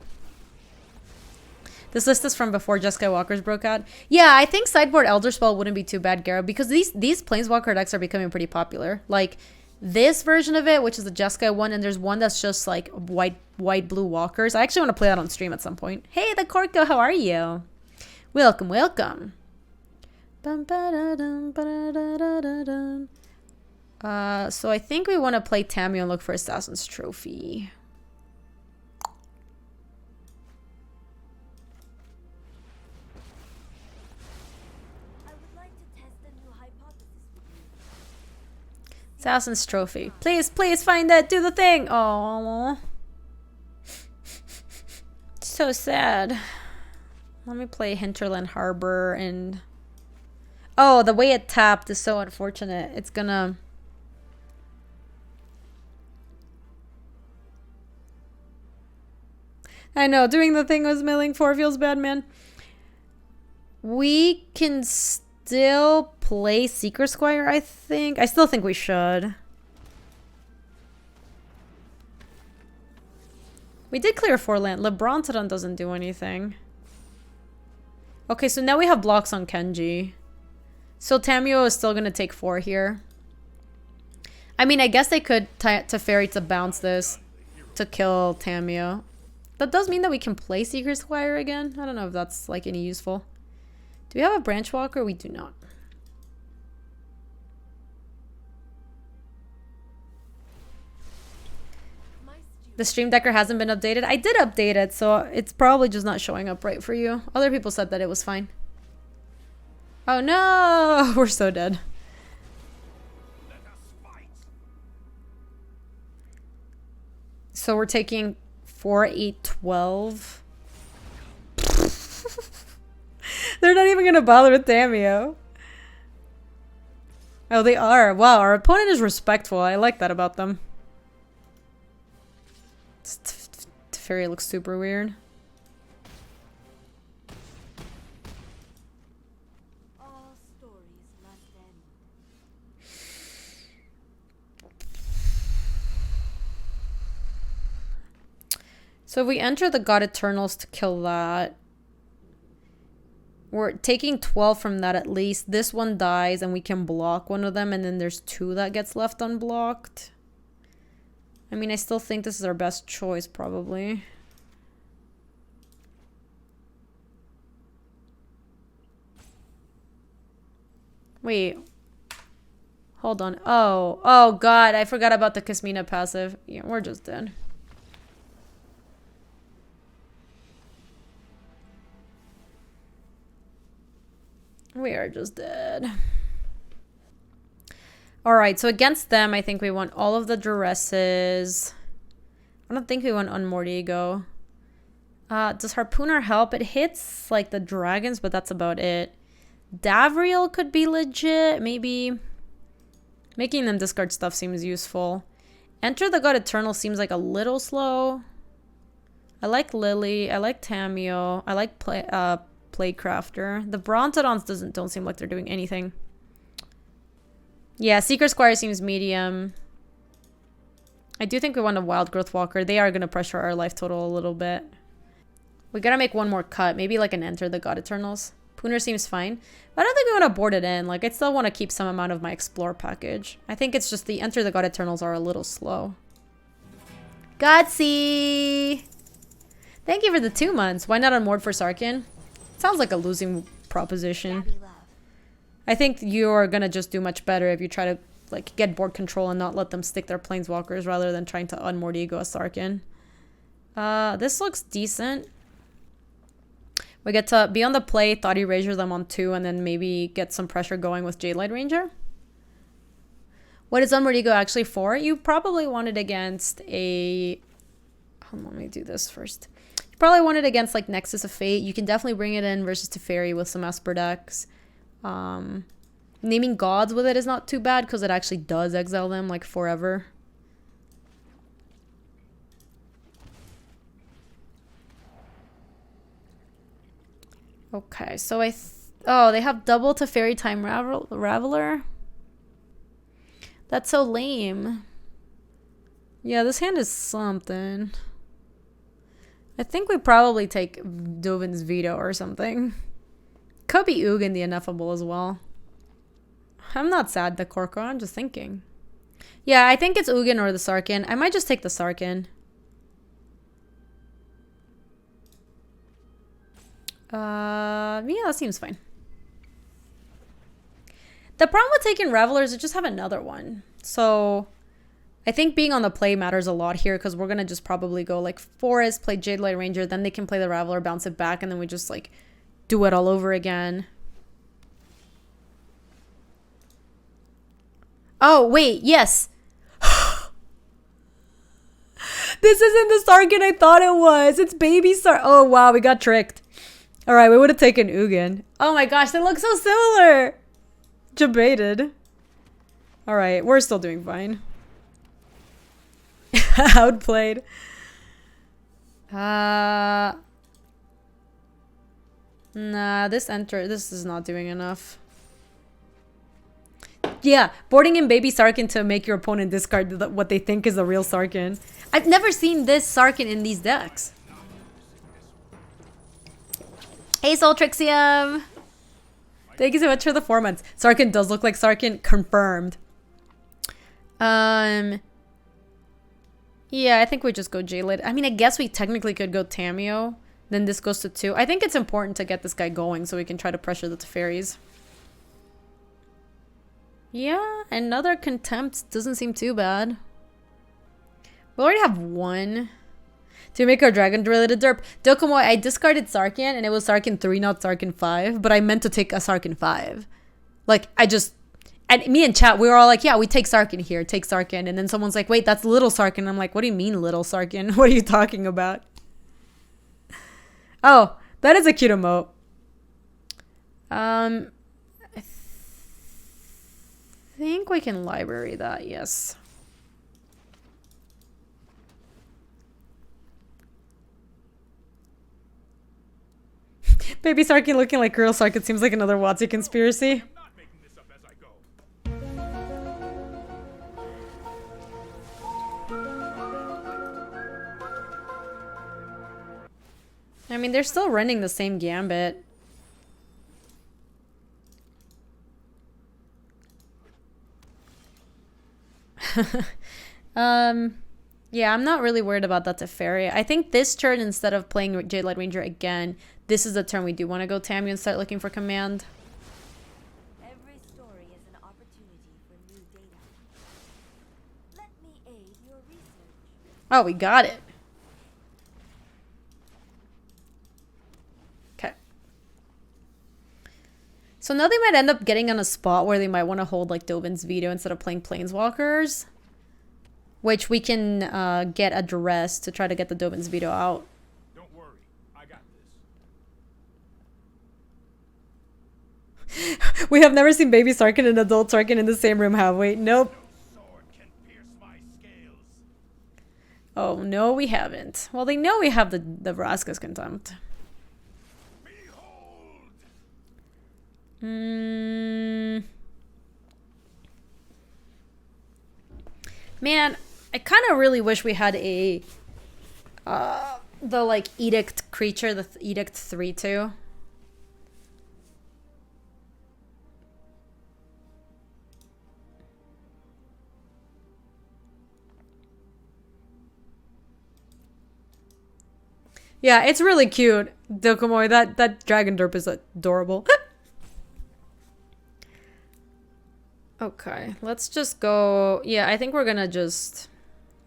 This list is from before Jeskai Walkers broke out. Yeah, I think sideboard Elder Spell wouldn't be too bad, Garrett, because these Planeswalker decks are becoming pretty popular. Like this version of it, which is the Jeskai one, and there's one that's just like white blue walkers. I actually want to play that on stream at some point. Hey, the Corko, how are you? Welcome, welcome. So I think we want to play Tamio and look for Assassin's Trophy. I would like to test a new hypothesis with you. Assassin's Trophy. Please, please find it. Do the thing. Oh, so sad. Let me play Hinterland Harbor and... Oh, the way it tapped is so unfortunate. It's gonna... I know, doing the thing was milling 4 feels bad, man. We can still play Secret Squire, I think. I still think we should. We did clear 4 land. Lebrontaron doesn't do anything. Okay, so now we have blocks on Kenji. So Tamio is still going to take 4 here. I mean, I guess they could Teferi to bounce this to kill Tamio. That does mean that we can play Secret Squire again. I don't know if that's like any useful. Do we have a Branch Walker? We do not. The Stream Decker hasn't been updated. I did update it, so it's probably just not showing up right for you. Other people said that it was fine. Oh no! We're so dead. So we're taking 4, 8, 12. They're not even gonna bother with Tamio. Oh, they are. Wow, our opponent is respectful. I like that about them. Teferi looks super weird. All stories must end. So if we enter the God Eternals to kill that, we're taking 12 from that at least. This one dies and we can block one of them, and then there's 2 that gets left unblocked. I mean, I still think this is our best choice, probably. Wait. Hold on. Oh god, I forgot about the Kasmina passive. Yeah, we're just dead. We are just dead. Alright, so against them, I think we want all of the Duresses. I don't think we want Unmortigo. Does Harpooner help? It hits, like, the dragons, but that's about it. Davriel could be legit. Maybe making them discard stuff seems useful. Enter the God Eternal seems like a little slow. I like Lily. I like Tamio. I like Playcrafter. The Brontodons don't seem like they're doing anything. Yeah, Secret Squire seems medium. I do think we want a Wild Growth Walker. They are going to pressure our life total a little bit. We got to make one more cut. Maybe like an Enter the God Eternals. Pooner seems fine. But I don't think we want to board it in. Like, I still want to keep some amount of my Explore package. I think it's just the Enter the God Eternals are a little slow. Godsey! Thank you for the 2 months. Why not unmoored for Sarkin? Sounds like a losing proposition. Gaby love. I think you're gonna just do much better if you try to like get board control and not let them stick their planeswalkers rather than trying to unmortigo a Sarkin. This looks decent. We get to be on the play, thought erasure them on 2, and then maybe get some pressure going with Jadelight Ranger. What is unmortigo actually for? You probably want it against a... Hold on, let me do this first. You probably want it against like Nexus of Fate. You can definitely bring it in versus Teferi with some Esper decks. Naming gods with it is not too bad because it actually does exile them like forever. Okay, so oh, they have double Teferi Time Raveler? That's so lame. Yeah, this hand is something. I think we probably take Dovin's Veto or something. Could be Ugin the Ineffable as well. I'm not sad, the Korko. I'm just thinking. Yeah, I think it's Ugin or the Sarkin. I might just take the Sarkin. Yeah, that seems fine. The problem with taking Reveler is to just have another one. So I think being on the play matters a lot here because we're going to just probably go like Forest, play Jadelight Ranger, then they can play the Reveler, bounce it back, and then we just like do it all over again. Oh, wait, yes. This isn't the Sarkin I thought it was. It's Baby Sar. Oh, wow, we got tricked. All right, we would have taken Ugin. Oh my gosh, they look so similar. Debated. All right, we're still doing fine. Outplayed. Nah, this is not doing enough. Yeah, boarding in baby Sarkin to make your opponent discard what they think is a real Sarkin. I've never seen this Sarkin in these decks. Hey, Soltrixium! Thank you so much for the 4 months. Sarkin does look like Sarkin. Confirmed. Yeah, I think we just go J-Lid. I mean, I guess we technically could go Tamio. Then this goes to 2. I think it's important to get this guy going so we can try to pressure the Teferis. Yeah, another Contempt doesn't seem too bad. We already have 1. To make our dragon-related derp. Dokomo, I discarded Sarkin, and it was Sarkin 3, not Sarkin 5. But I meant to take a Sarkin 5. Like, and me and chat, we were all like, yeah, we take Sarkin here. Take Sarkin. And then someone's like, wait, that's little Sarkin. I'm like, what do you mean little Sarkin? What are you talking about? Oh, that is a cute emote. I think we can library that, yes. Baby Sarkin looking like girl Sarkin seems like another WotC conspiracy. I'm not making this up as I go. I mean, they're still running the same gambit. Yeah, I'm not really worried about that Teferi. I think this turn, instead of playing Jade Light Ranger again, this is the turn we do want to go Tammy and start looking for command. Every story is an opportunity for new data. Let me aid your research. Oh, we got it. Okay. So now they might end up getting on a spot where they might want to hold like Dovin's Veto instead of playing Planeswalkers. Which we can get a duress to try to get the Dovin's Veto out. Don't worry, I got this. We have never seen baby Sarkin and adult Sarkin in the same room, have we? Nope. No sword can pierce my scales. Oh, no, we haven't. Well, they know we have the Vraska's Contempt. Behold! Man, I kind of really wish we had a the like Edict creature, the Edict 3/2. Yeah, it's really cute, Dokomoy. That dragon derp is adorable. Okay, let's just go. Yeah, I think we're gonna just...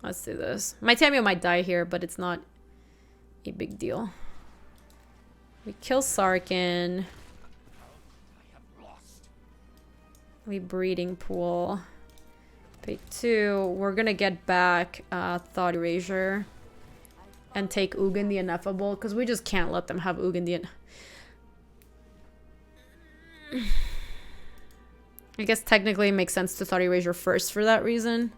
Let's do this. My Tamio might die here, but it's not a big deal. We kill Sarkin. We breeding pool. Pay 2. We're gonna get back Thought Erasure. And take Ugin the Ineffable, because we just can't let them have Ugin the... I guess technically it makes sense to Thought Erasure first for that reason.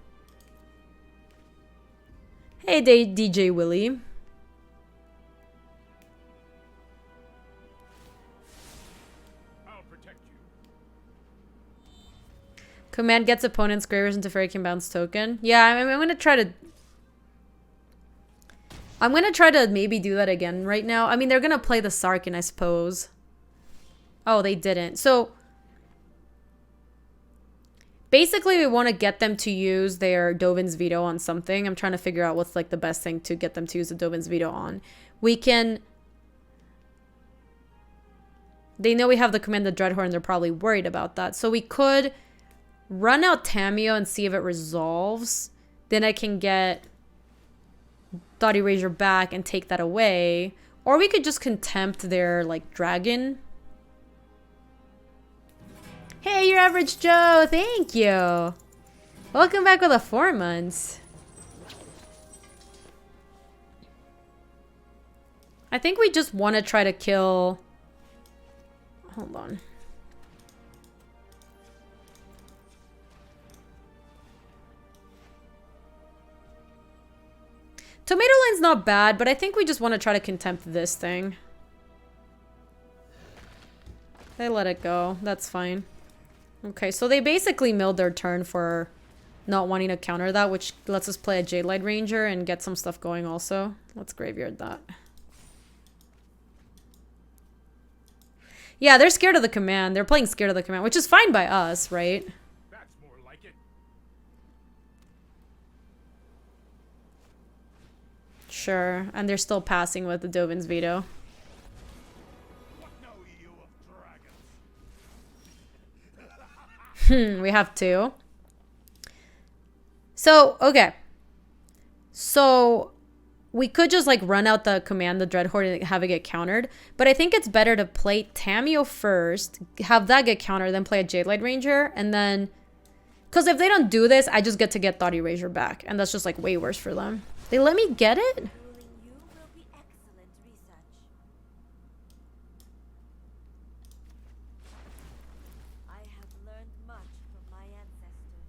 Hey, DJ Willie. I'll protect you. Command gets opponent's Gravers into Fairy King Bounce token. Yeah, I'm gonna try to... I'm gonna try to maybe do that again right now. I mean, they're gonna play the Sarkin, I suppose. Oh, they didn't. So... basically, we want to get them to use their Dovin's Veto on something. I'm trying to figure out what's like the best thing to get them to use the Dovin's Veto on. We can... They know we have the Command of Dreadhorn. They're probably worried about that. So we could run out Tamio and see if it resolves. Then I can get Thought Erasure back and take that away. Or we could just Contempt their like dragon. Hey, your average Joe. Thank you. Welcome back with the 4 months. I think we just want to try to kill... Hold on. Tomato line's not bad, but I think we just want to try to contempt this thing. They let it go. That's fine. Okay, so they basically milled their turn for not wanting to counter that, which lets us play a Jade Light Ranger and get some stuff going also. Let's graveyard that. Yeah, they're scared of the command. They're playing scared of the command, which is fine by us, right? That's more like it. Sure, and they're still passing with the Dovin's veto. What know you of dragons? We have two. So, okay. So, we could just like run out the command, the Dreadhorde, and have it get countered. But I think it's better to play Tamiyo first, have that get countered, then play a Jade Light Ranger, and then... Because if they don't do this, I just get to get Thought Erasure back. And that's just like way worse for them. They let me get it? Ruling you will be excellent research. I have learned much from my ancestors.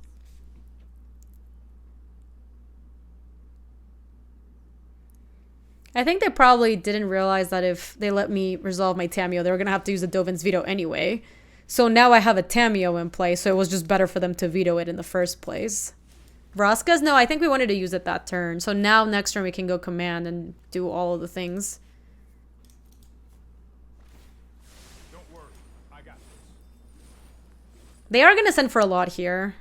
I think they probably didn't realize that if they let me resolve my Tamiyo, they were going to have to use the Dovin's veto anyway. So now I have a Tamiyo in play, so it was just better for them to veto it in the first place. Vraska's? No, I think we wanted to use it that turn. So now next turn we can go command and do all of the things. Don't worry, I got this. They are going to send for a lot here.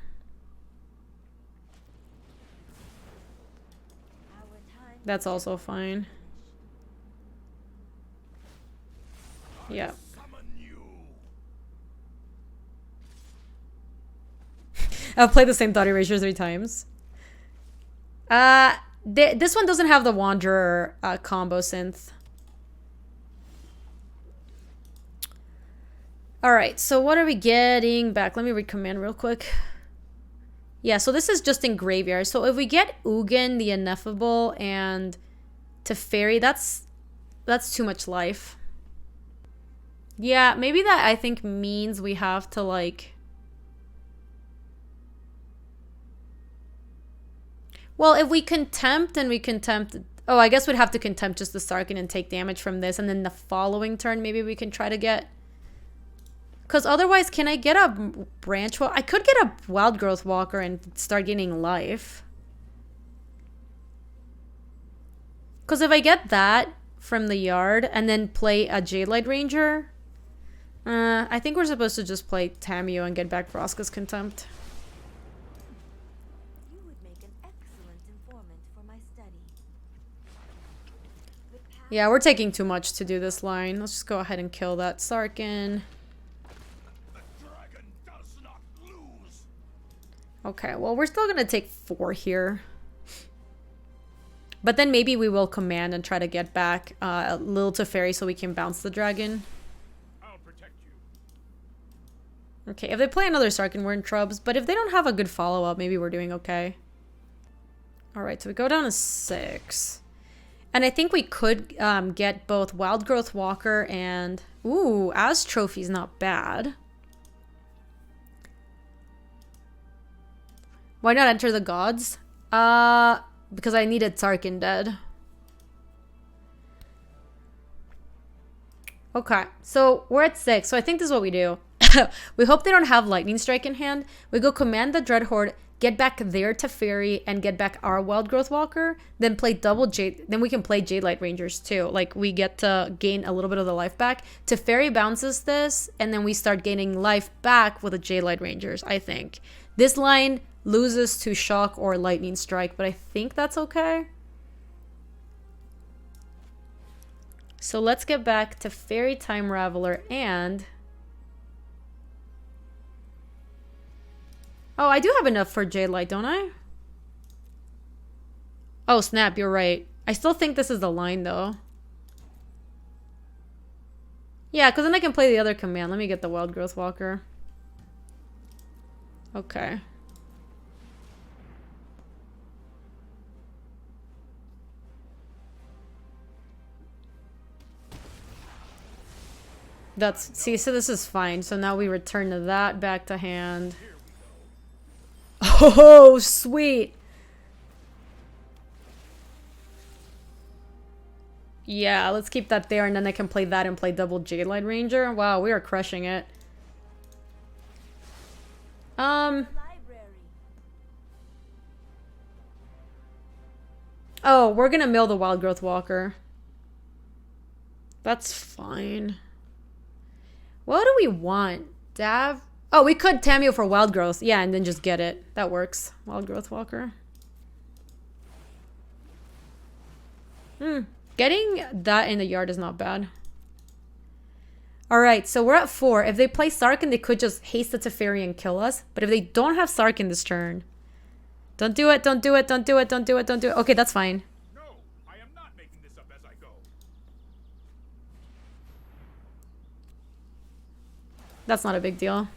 Our time That's also fine. Yeah. Summon you. I've played the same Thought Erasure 3 times. This one doesn't have the Wanderer combo synth. Alright, so what are we getting back? Let me read command real quick. Yeah, so this is just in graveyard. So if we get Ugin, the Ineffable, and Teferi, that's too much life. Yeah, maybe that I think means we have to like... Well, if we contempt and we contempt... Oh, I guess we'd have to contempt just the Sarkin and take damage from this. And then the following turn, maybe we can try to get... Because otherwise, can I get a branch... I could get a Wild Growth Walker and start gaining life. Because if I get that from the yard and then play a Jade Light Ranger... I think we're supposed to just play Tamiyo and get back Vraska's Contempt. you would make an excellent informant for my study. The path Yeah, we're taking too much to do this line. Let's just go ahead and kill that Sarkin. The dragon does not lose. Okay, well, we're still going to take 4 here. But then maybe we will command and try to get back a little Teferi so we can bounce the dragon. I'll protect you. Okay, if they play another Sarkin, we're in trubs. But if they don't have a good follow-up, maybe we're doing okay. Alright, so we go down to 6. And I think we could get both Wild Growth Walker and... Ooh, As Trophy's not bad. Why not Enter the Gods? Because I needed Sarkin dead. Okay, so we're at 6. So I think this is what we do. We hope they don't have Lightning Strike in hand. We go command the Dreadhorde, get back their Teferi, and get back our Wild Growth Walker. Then play double Jade. Then we can play Jade Light Rangers too. Like we get to gain a little bit of the life back. Teferi bounces this, and then we start gaining life back with the Jade Light Rangers, I think. This line loses to Shock or Lightning Strike, but I think that's okay. So let's get back to Fairy Time Raveler and... Oh, I do have enough for Jade Light, don't I? Oh, snap, you're right. I still think this is the line, though. Yeah, because then I can play the other command. Let me get the Wild Growth Walker. Okay. See, so this is fine. So now we return to that, back to hand. Oh, sweet. Yeah, let's keep that there, and then I can play that and play double Jadelight Ranger. Wow, we are crushing it. Library. Oh, we're gonna mill the Wild Growth Walker. That's fine. What do we want? Dav? Oh, we could Tamio for Wild Growth. Yeah, and then just get it. That works. Wild Growth Walker. Getting that in the yard is not bad. Alright, so we're at 4. If they play Sarkhan, they could just haste the Teferi and kill us. But if they don't have Sarkhan this turn... Don't do it, don't do it, don't do it, don't do it, don't do it. Okay, that's fine. No, I am not making this up as I go. That's not a big deal.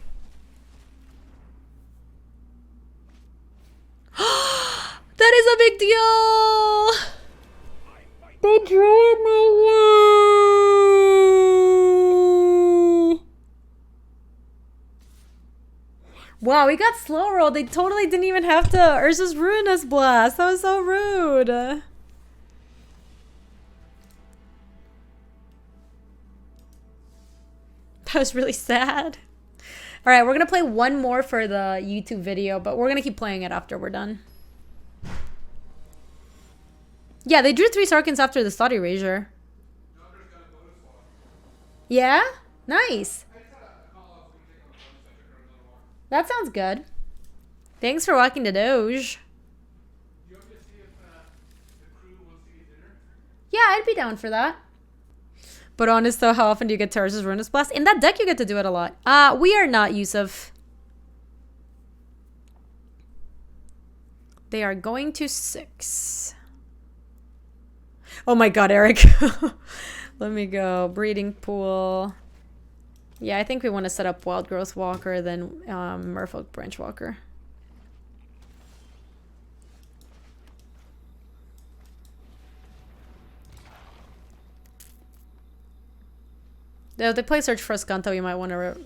That is a big deal! They drew it my way! Wow, we got slow rolled. They totally didn't even have to Urza's Ruinous Blast. That was so rude. That was really sad. Alright, we're gonna play one more for the YouTube video, but we're gonna keep playing it after we're done. Yeah, they drew 3 Sarkhans after the Saudi Razor. Yeah? Nice. That sounds good. Thanks for walking the Doge. Yeah, I'd be down for that. But honest though, how often do you get Taurus's Ruinous Blast? In that deck, you get to do it a lot. We are not Yusuf. They are going to 6. Oh my god, Eric. Let me go. Breeding Pool. Yeah, I think we want to set up Wild Growth Walker, then Merfolk Branch Walker. If they play Search for Ascanta, we might want to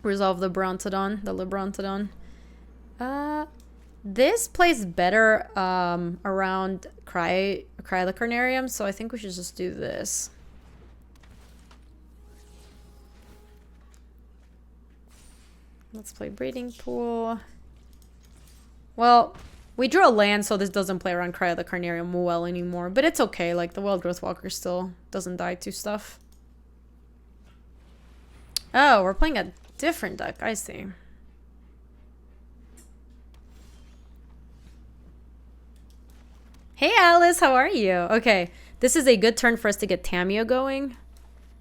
resolve the Brontodon, the Lebrontodon. This plays better around Cry the Carnarium, so I think we should just do this. Let's play Breeding Pool. Well, we drew a land, so this doesn't play around Cry the Carnarium well anymore, but it's okay. Like, the Wild Growth Walker still doesn't die to stuff. Oh, we're playing a different deck. I see. Hey, Alice. How are you? Okay. This is a good turn for us to get Tamio going.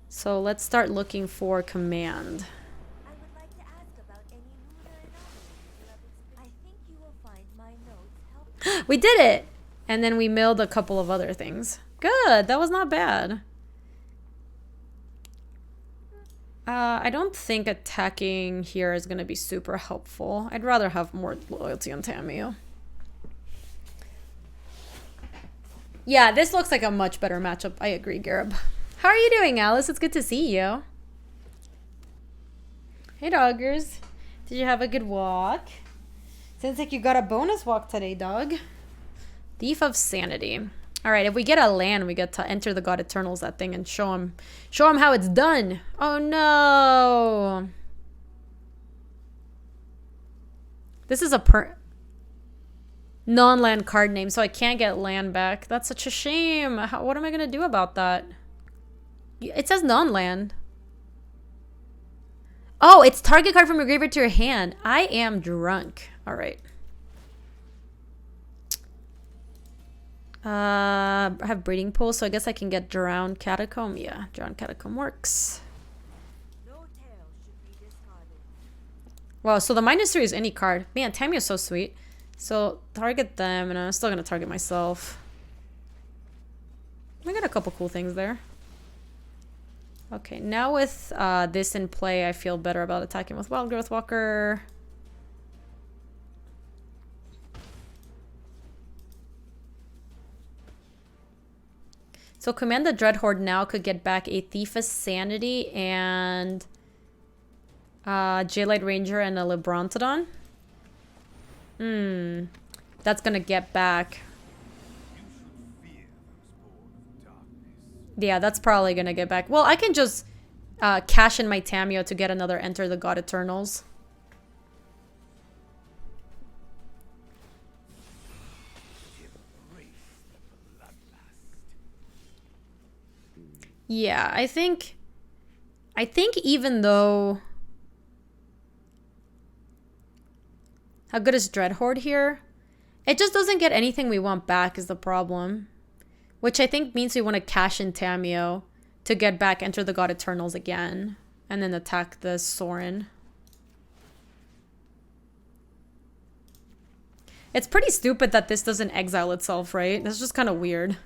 So let's start looking for command. I would like to ask about any lunar anomalies you have experienced. I think you will find my notes helpful. We did it! And then we milled a couple of other things. Good. That was not bad. I don't think attacking here is going to be super helpful. I'd rather have more loyalty on Tamio. Yeah, this looks like a much better matchup. I agree, Garib. How are you doing, Alice? It's good to see you. Hey, doggers. Did you have a good walk? Sounds like you got a bonus walk today, dog. Thief of Sanity. All right, if we get a land, we get to enter the God Eternals, that thing, and show him how it's done. Oh, no. This is a non-land card name, so I can't get land back. That's such a shame. What am I going to do about that? It says non-land. Oh, it's target card from your graveyard to your hand. I am drunk. All right. I have Breeding Pool, so I guess I can get Drowned Catacomb. Yeah, Drowned Catacomb works. No tail should be discarded. Wow, so the -3 is any card. Man, Tamio's so sweet. So target them, and I'm still gonna target myself. I got a couple cool things there. Okay, now with this in play, I feel better about attacking with Wild Growth Walker. So Command the Dreadhorde now could get back a Thief of Sanity and Jadelight Ranger and a Lebrontodon. That's gonna get back. You should fear those born of darkness. Yeah, that's probably gonna get back. Well, I can just cash in my Tameo to get another Enter the God Eternals. Yeah, I think even though... How good is Dreadhorde here? It just doesn't get anything we want back is the problem. Which I think means we want to cash in Tameo to get back Enter the God Eternals again. And then attack the Sorin. It's pretty stupid that this doesn't exile itself, right? That's just kind of weird.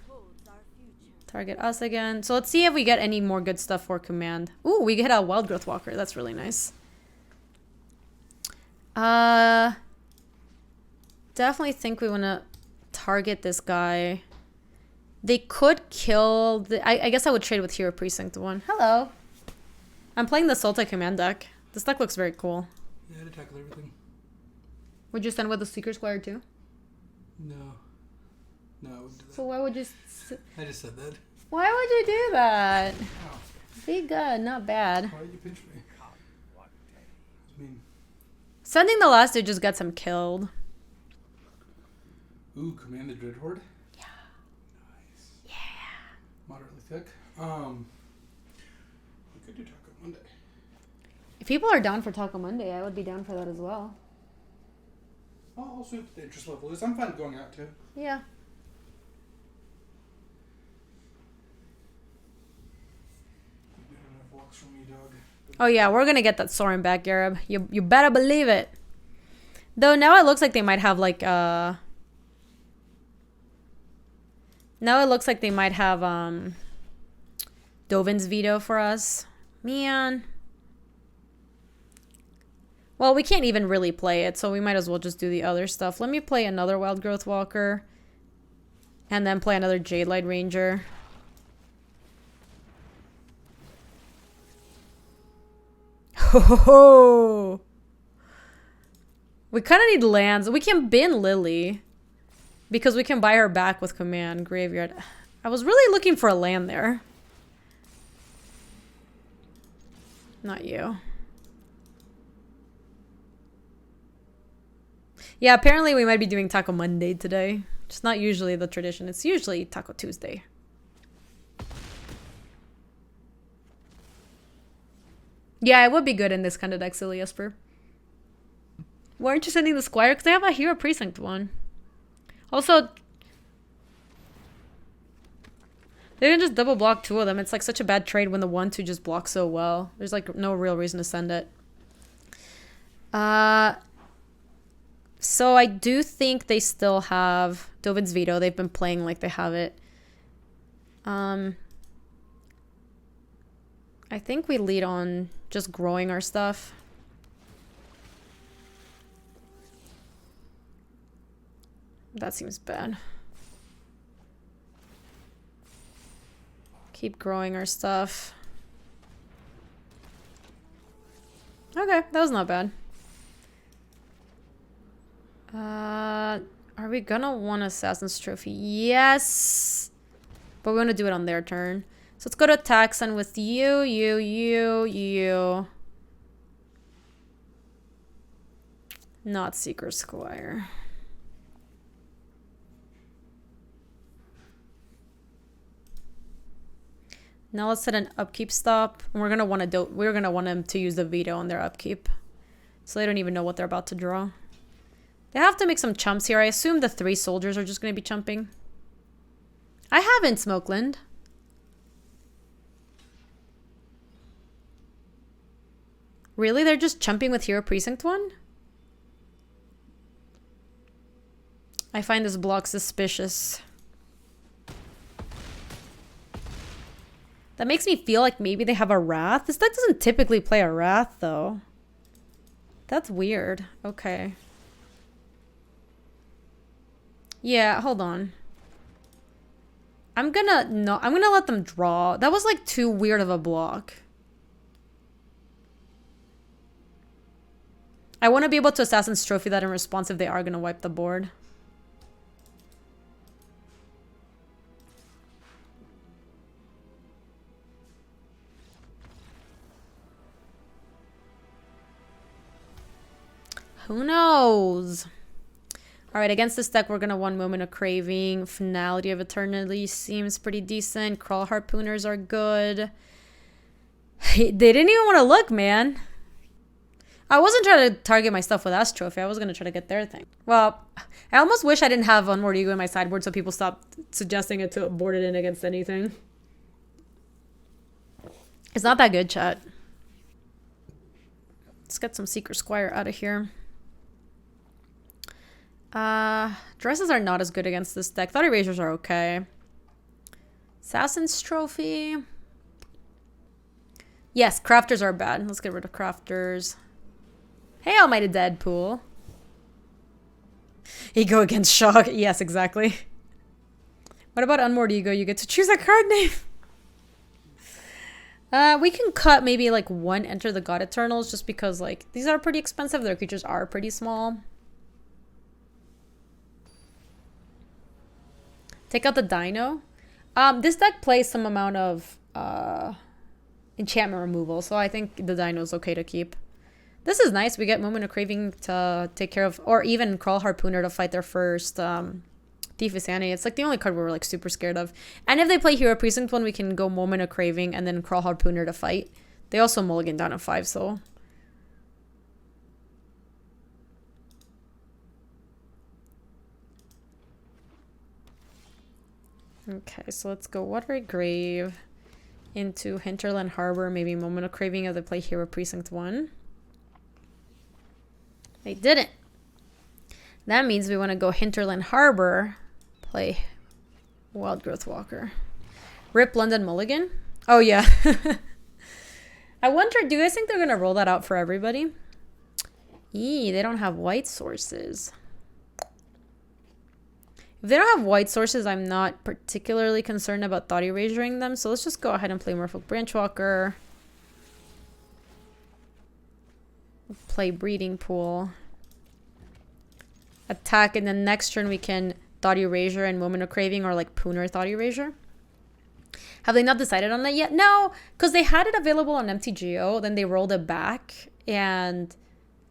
Target us again. So let's see if we get any more good stuff for command. Ooh, we get a Wild Growth Walker. That's really nice. Definitely think we want to target this guy. They could kill the... I guess I would trade with Hero Precinct 1. Hello. I'm playing the Sultai command deck. This deck looks very cool. Yeah, I'd tackle everything. Would you send with the Seeker Squire too? No. No, I wouldn't do that. So why would you... I just said that. Why would you do that? Ow. Be good, not bad. Why did you pinch me? I mean... Sending the last dude just gets him killed. Ooh, Command the Dreadhorde? Yeah. Nice. Yeah. Moderately thick. We could do Taco Monday. If people are down for Taco Monday, I would be down for that as well. I'll see what the interest level is. I'm fine going out too. Yeah. You did enough walks from me, dog. Oh yeah, we're gonna get that Sorin back, Gareb. You better believe it. Though now it looks like they might have like now it looks like they might have Dovin's Veto for us. Man. Well, we can't even really play it, so we might as well just do the other stuff. Let me play another Wild Growth Walker. And then play another Jade Light Ranger. Ho ho ho! We kind of need lands. We can bin Lily. Because we can buy her back with command. Graveyard. I was really looking for a land there. Not you. Yeah, apparently we might be doing Taco Monday today. It's not usually the tradition. It's usually Taco Tuesday. Yeah, it would be good in this kind of deck, Silly Esper. Why aren't you sending the Squire? Because I have a Hero Precinct one. Also, they didn't just double block two of them. It's like such a bad trade when the 1-2 just blocks so well. There's like no real reason to send it. So I do think they still have Dovin's Veto. They've been playing like they have it. I think we lead on just growing our stuff. That seems bad. Keep growing our stuff. Okay, that was not bad. Are we gonna want Assassin's Trophy? Yes! But we want to do it on their turn. So let's go to attacks and with you. Not Seeker Squire. Now let's set an upkeep stop. And we're gonna want them to use the veto on their upkeep. So they don't even know what they're about to draw. They have to make some chumps here. I assume the 3 soldiers are just gonna be chumping. I haven't Smokeland. Really? They're just chumping with Hero Precinct 1? I find this block suspicious. That makes me feel like maybe they have a Wrath. This deck doesn't typically play a Wrath, though. That's weird. Okay. Yeah, hold on. I'm gonna let them draw. That was like too weird of a block. I want to be able to Assassin's Trophy that in response if they are gonna wipe the board. Who knows? All right, against this deck, we're going to One Moment of Craving. Finality of Eternity seems pretty decent. Crawl Harpooners are good. They didn't even want to look, man. I wasn't trying to target my stuff with Ash Trophy. I was going to try to get their thing. Well, I almost wish I didn't have Unmoored Ego in my sideboard so people stopped suggesting it to board it in against anything. It's not that good, chat. Let's get some Secret Squire out of here. Dresses are not as good against this deck. Thought Erasers are okay. Assassin's Trophy. Yes, Crafters are bad. Let's get rid of Crafters. Hey, Almighty Deadpool. Ego against Shock. Yes, exactly. What about Unmoored Ego? You get to choose a card name. We can cut maybe like one Enter the God Eternals just because like these are pretty expensive. Their creatures are pretty small. Take out the Dino. This deck plays some amount of enchantment removal, so I think the Dino is okay to keep. This is nice. We get Moment of Craving to take care of, or even Crawl Harpooner to fight their first Thief of Sanity. It's like the only card we're like super scared of. And if they play Hero Precinct 1, we can go Moment of Craving and then Crawl Harpooner to fight. They also mulligan down at 5, so... Okay, so let's go Watery Grave into Hinterland Harbor, maybe Moment of Craving if they play Hero Precinct 1. They didn't. That means we want to go Hinterland Harbor, play Wild Growth Walker. Rip London Mulligan? Oh, yeah. I wonder, do you guys think they're going to roll that out for everybody? Eee, they don't have white sources. If they don't have white sources, I'm not particularly concerned about Thought Erasuring them. So let's just go ahead and play Merfolk Branchwalker. Play Breeding Pool. Attack, and then next turn we can Thought Erasure and Moment of Craving, or like Pooner Thought Erasure. Have they not decided on that yet? No, because they had it available on MTGO, then they rolled it back, and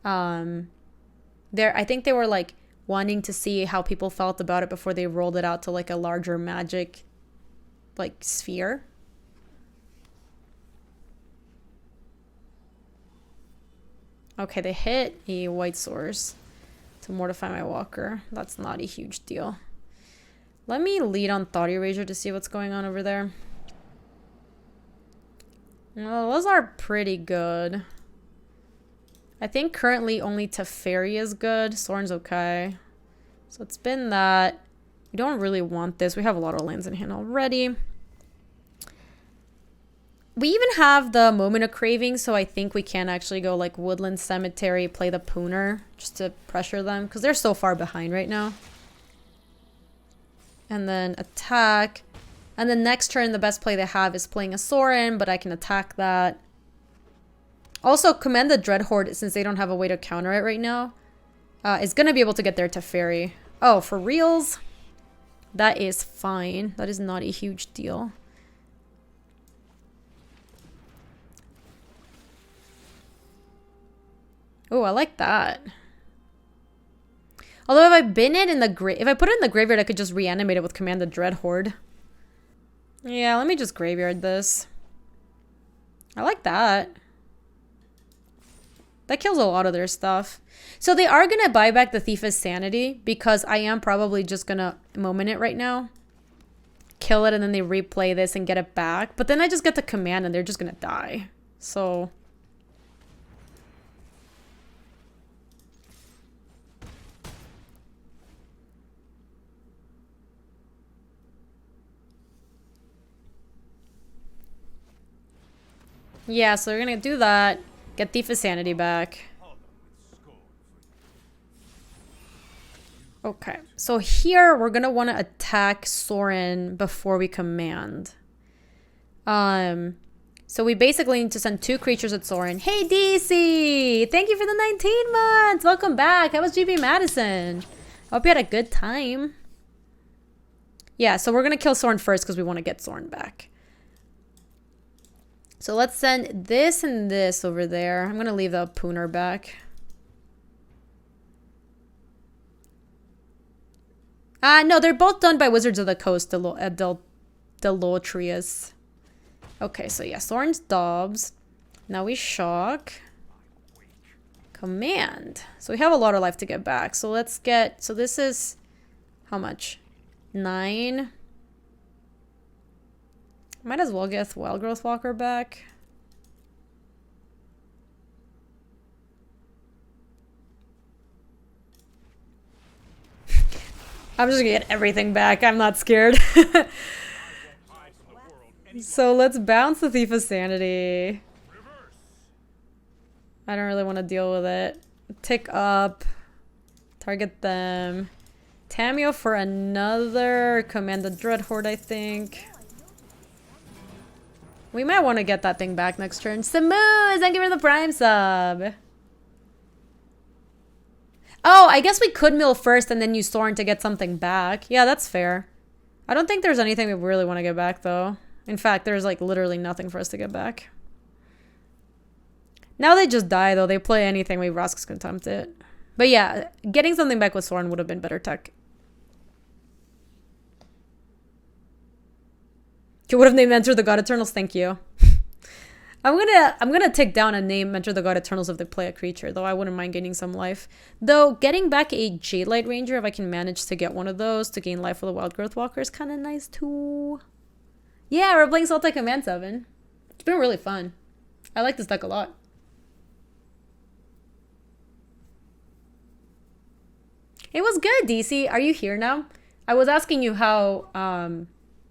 I think they were like wanting to see how people felt about it before they rolled it out to like a larger Magic like sphere. Okay, they hit a white source to mortify my walker. That's not a huge deal. Let me lead on Thought Erasure to see what's going on over there. Well, those are pretty good. I think currently only Teferi is good. Sorin's okay. So it's been that. We don't really want this. We have a lot of lands in hand already. We even have the Moment of Craving, so I think we can actually go like Woodland Cemetery, play the Pooner, just to pressure them, because they're so far behind right now. And then attack. And then next turn, the best play they have is playing a Sorin, but I can attack that. Also, Command the Dreadhorde, since they don't have a way to counter it right now, is going to be able to get their Teferi. Oh, for reals? That is fine. That is not a huge deal. Oh, I like that. Although if I bin it in the if I put it in the graveyard, I could just reanimate it with Command the Dreadhorde. Yeah, let me just graveyard this. I like that. That kills a lot of their stuff. So they are going to buy back the Thief of Sanity, because I am probably just going to moment it right now. Kill it, and then they replay this and get it back. But then I just get the command and they're just going to die. So... yeah, so we're going to do that. Get Thief of Sanity back. Okay, so here we're going to want to attack Sorin before we command. So we basically need to send 2 creatures at Sorin. Hey, DC! Thank you for the 19 months! Welcome back! How was GB Madison? I hope you had a good time. Yeah, so we're going to kill Sorin first because we want to get Sorin back. So let's send this and this over there. I'm going to leave the Pooner back. No, they're both done by Wizards of the Coast, Delotrius. Okay, so yeah, Thorns Dobbs. Now we shock. Command. So we have a lot of life to get back. So let's get... So this is... How much? 9. Might as well get Wild Growth Walker back. I'm just gonna get everything back. I'm not scared. So let's bounce the Thief of Sanity. I don't really want to deal with it. Tick up. Target them. Tamio for another Command the Dread Horde, I think. We might want to get that thing back next turn. Samu, thank you for the Prime sub. Oh, I guess we could mill first and then use Thorn to get something back. Yeah, that's fair. I don't think there's anything we really want to get back, though. In fact, there's like literally nothing for us to get back. Now they just die, though. They play anything, we Rask's Contempt it. But yeah, getting something back with Thorn would have been better tech. You would have named Enter the God Eternals, thank you. I'm gonna take down a name Enter the God Eternals if they play a creature, though I wouldn't mind gaining some life. Though getting back a Jade Light Ranger, if I can manage to get one of those to gain life with a Wild Growth Walker, is kind of nice too. Yeah, we're playing Sultai Command 7. It's been really fun. I like this deck a lot. It was good, DC. Are you here now? I was asking you how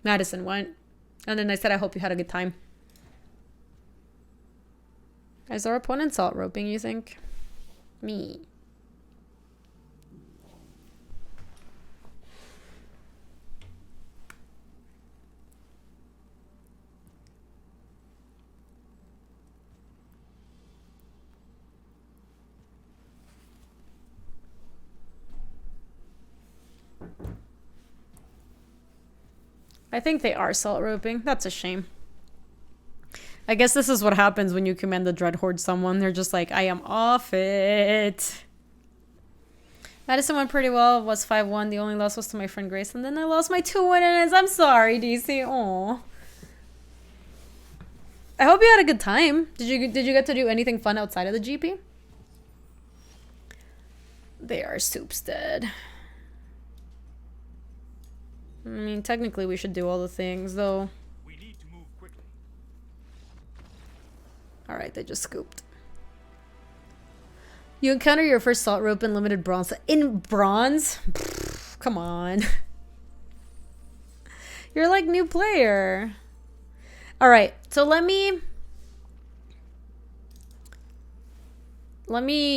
Madison went, and then I said I hope you had a good time. Is our opponent salt roping, you think? Me. I think they are salt roping. That's a shame. I guess this is what happens when you command the Dread Horde someone. They're just like, I am off it. Madison went pretty well. Was 5-1. The only loss was to my friend Grace. And then I lost my 2 winners. I'm sorry, DC. Aw. I hope you had a good time. Did you get to do anything fun outside of the GP? They are soups dead. I mean, technically we should do all the things, though. Alright, they just scooped. You encounter your first salt rope in limited bronze. In bronze? Pfft, come on. You're like new player. Alright, so let me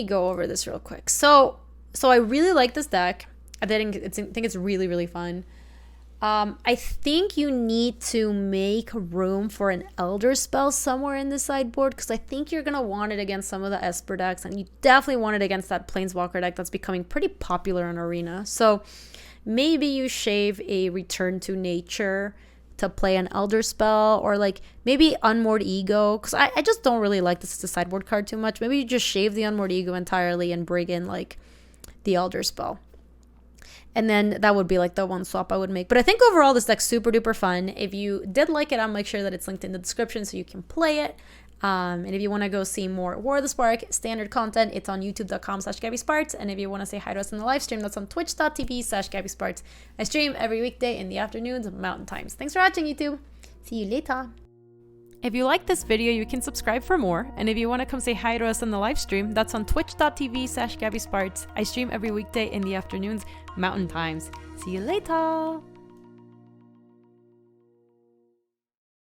go over this real quick. So I really like this deck. I think it's really, really fun. I think you need to make room for an Elder Spell somewhere in the sideboard, because I think you're going to want it against some of the Esper decks, and you definitely want it against that Planeswalker deck that's becoming pretty popular in Arena. So maybe you shave a Return to Nature to play an Elder Spell, or like maybe Unmoored Ego, because I just don't really like this as a sideboard card too much. Maybe you just shave the Unmoored Ego entirely and bring in like the Elder Spell. And then that would be like the one swap I would make. But I think overall this deck's super duper fun. If you did like it, I'll make sure that it's linked in the description so you can play it. And if you want to go see more War of the Spark standard content, it's on youtube.com/GabySpartz. And if you want to say hi to us in the live stream, that's on twitch.tv/GabySpartz. I stream every weekday in the afternoons, Mountain Times. Thanks for watching, YouTube. See you later. If you like this video, you can subscribe for more. And if you want to come say hi to us in the live stream, that's on twitch.tv/GabySpartz. I stream every weekday in the afternoons, Mountain Times. See you later.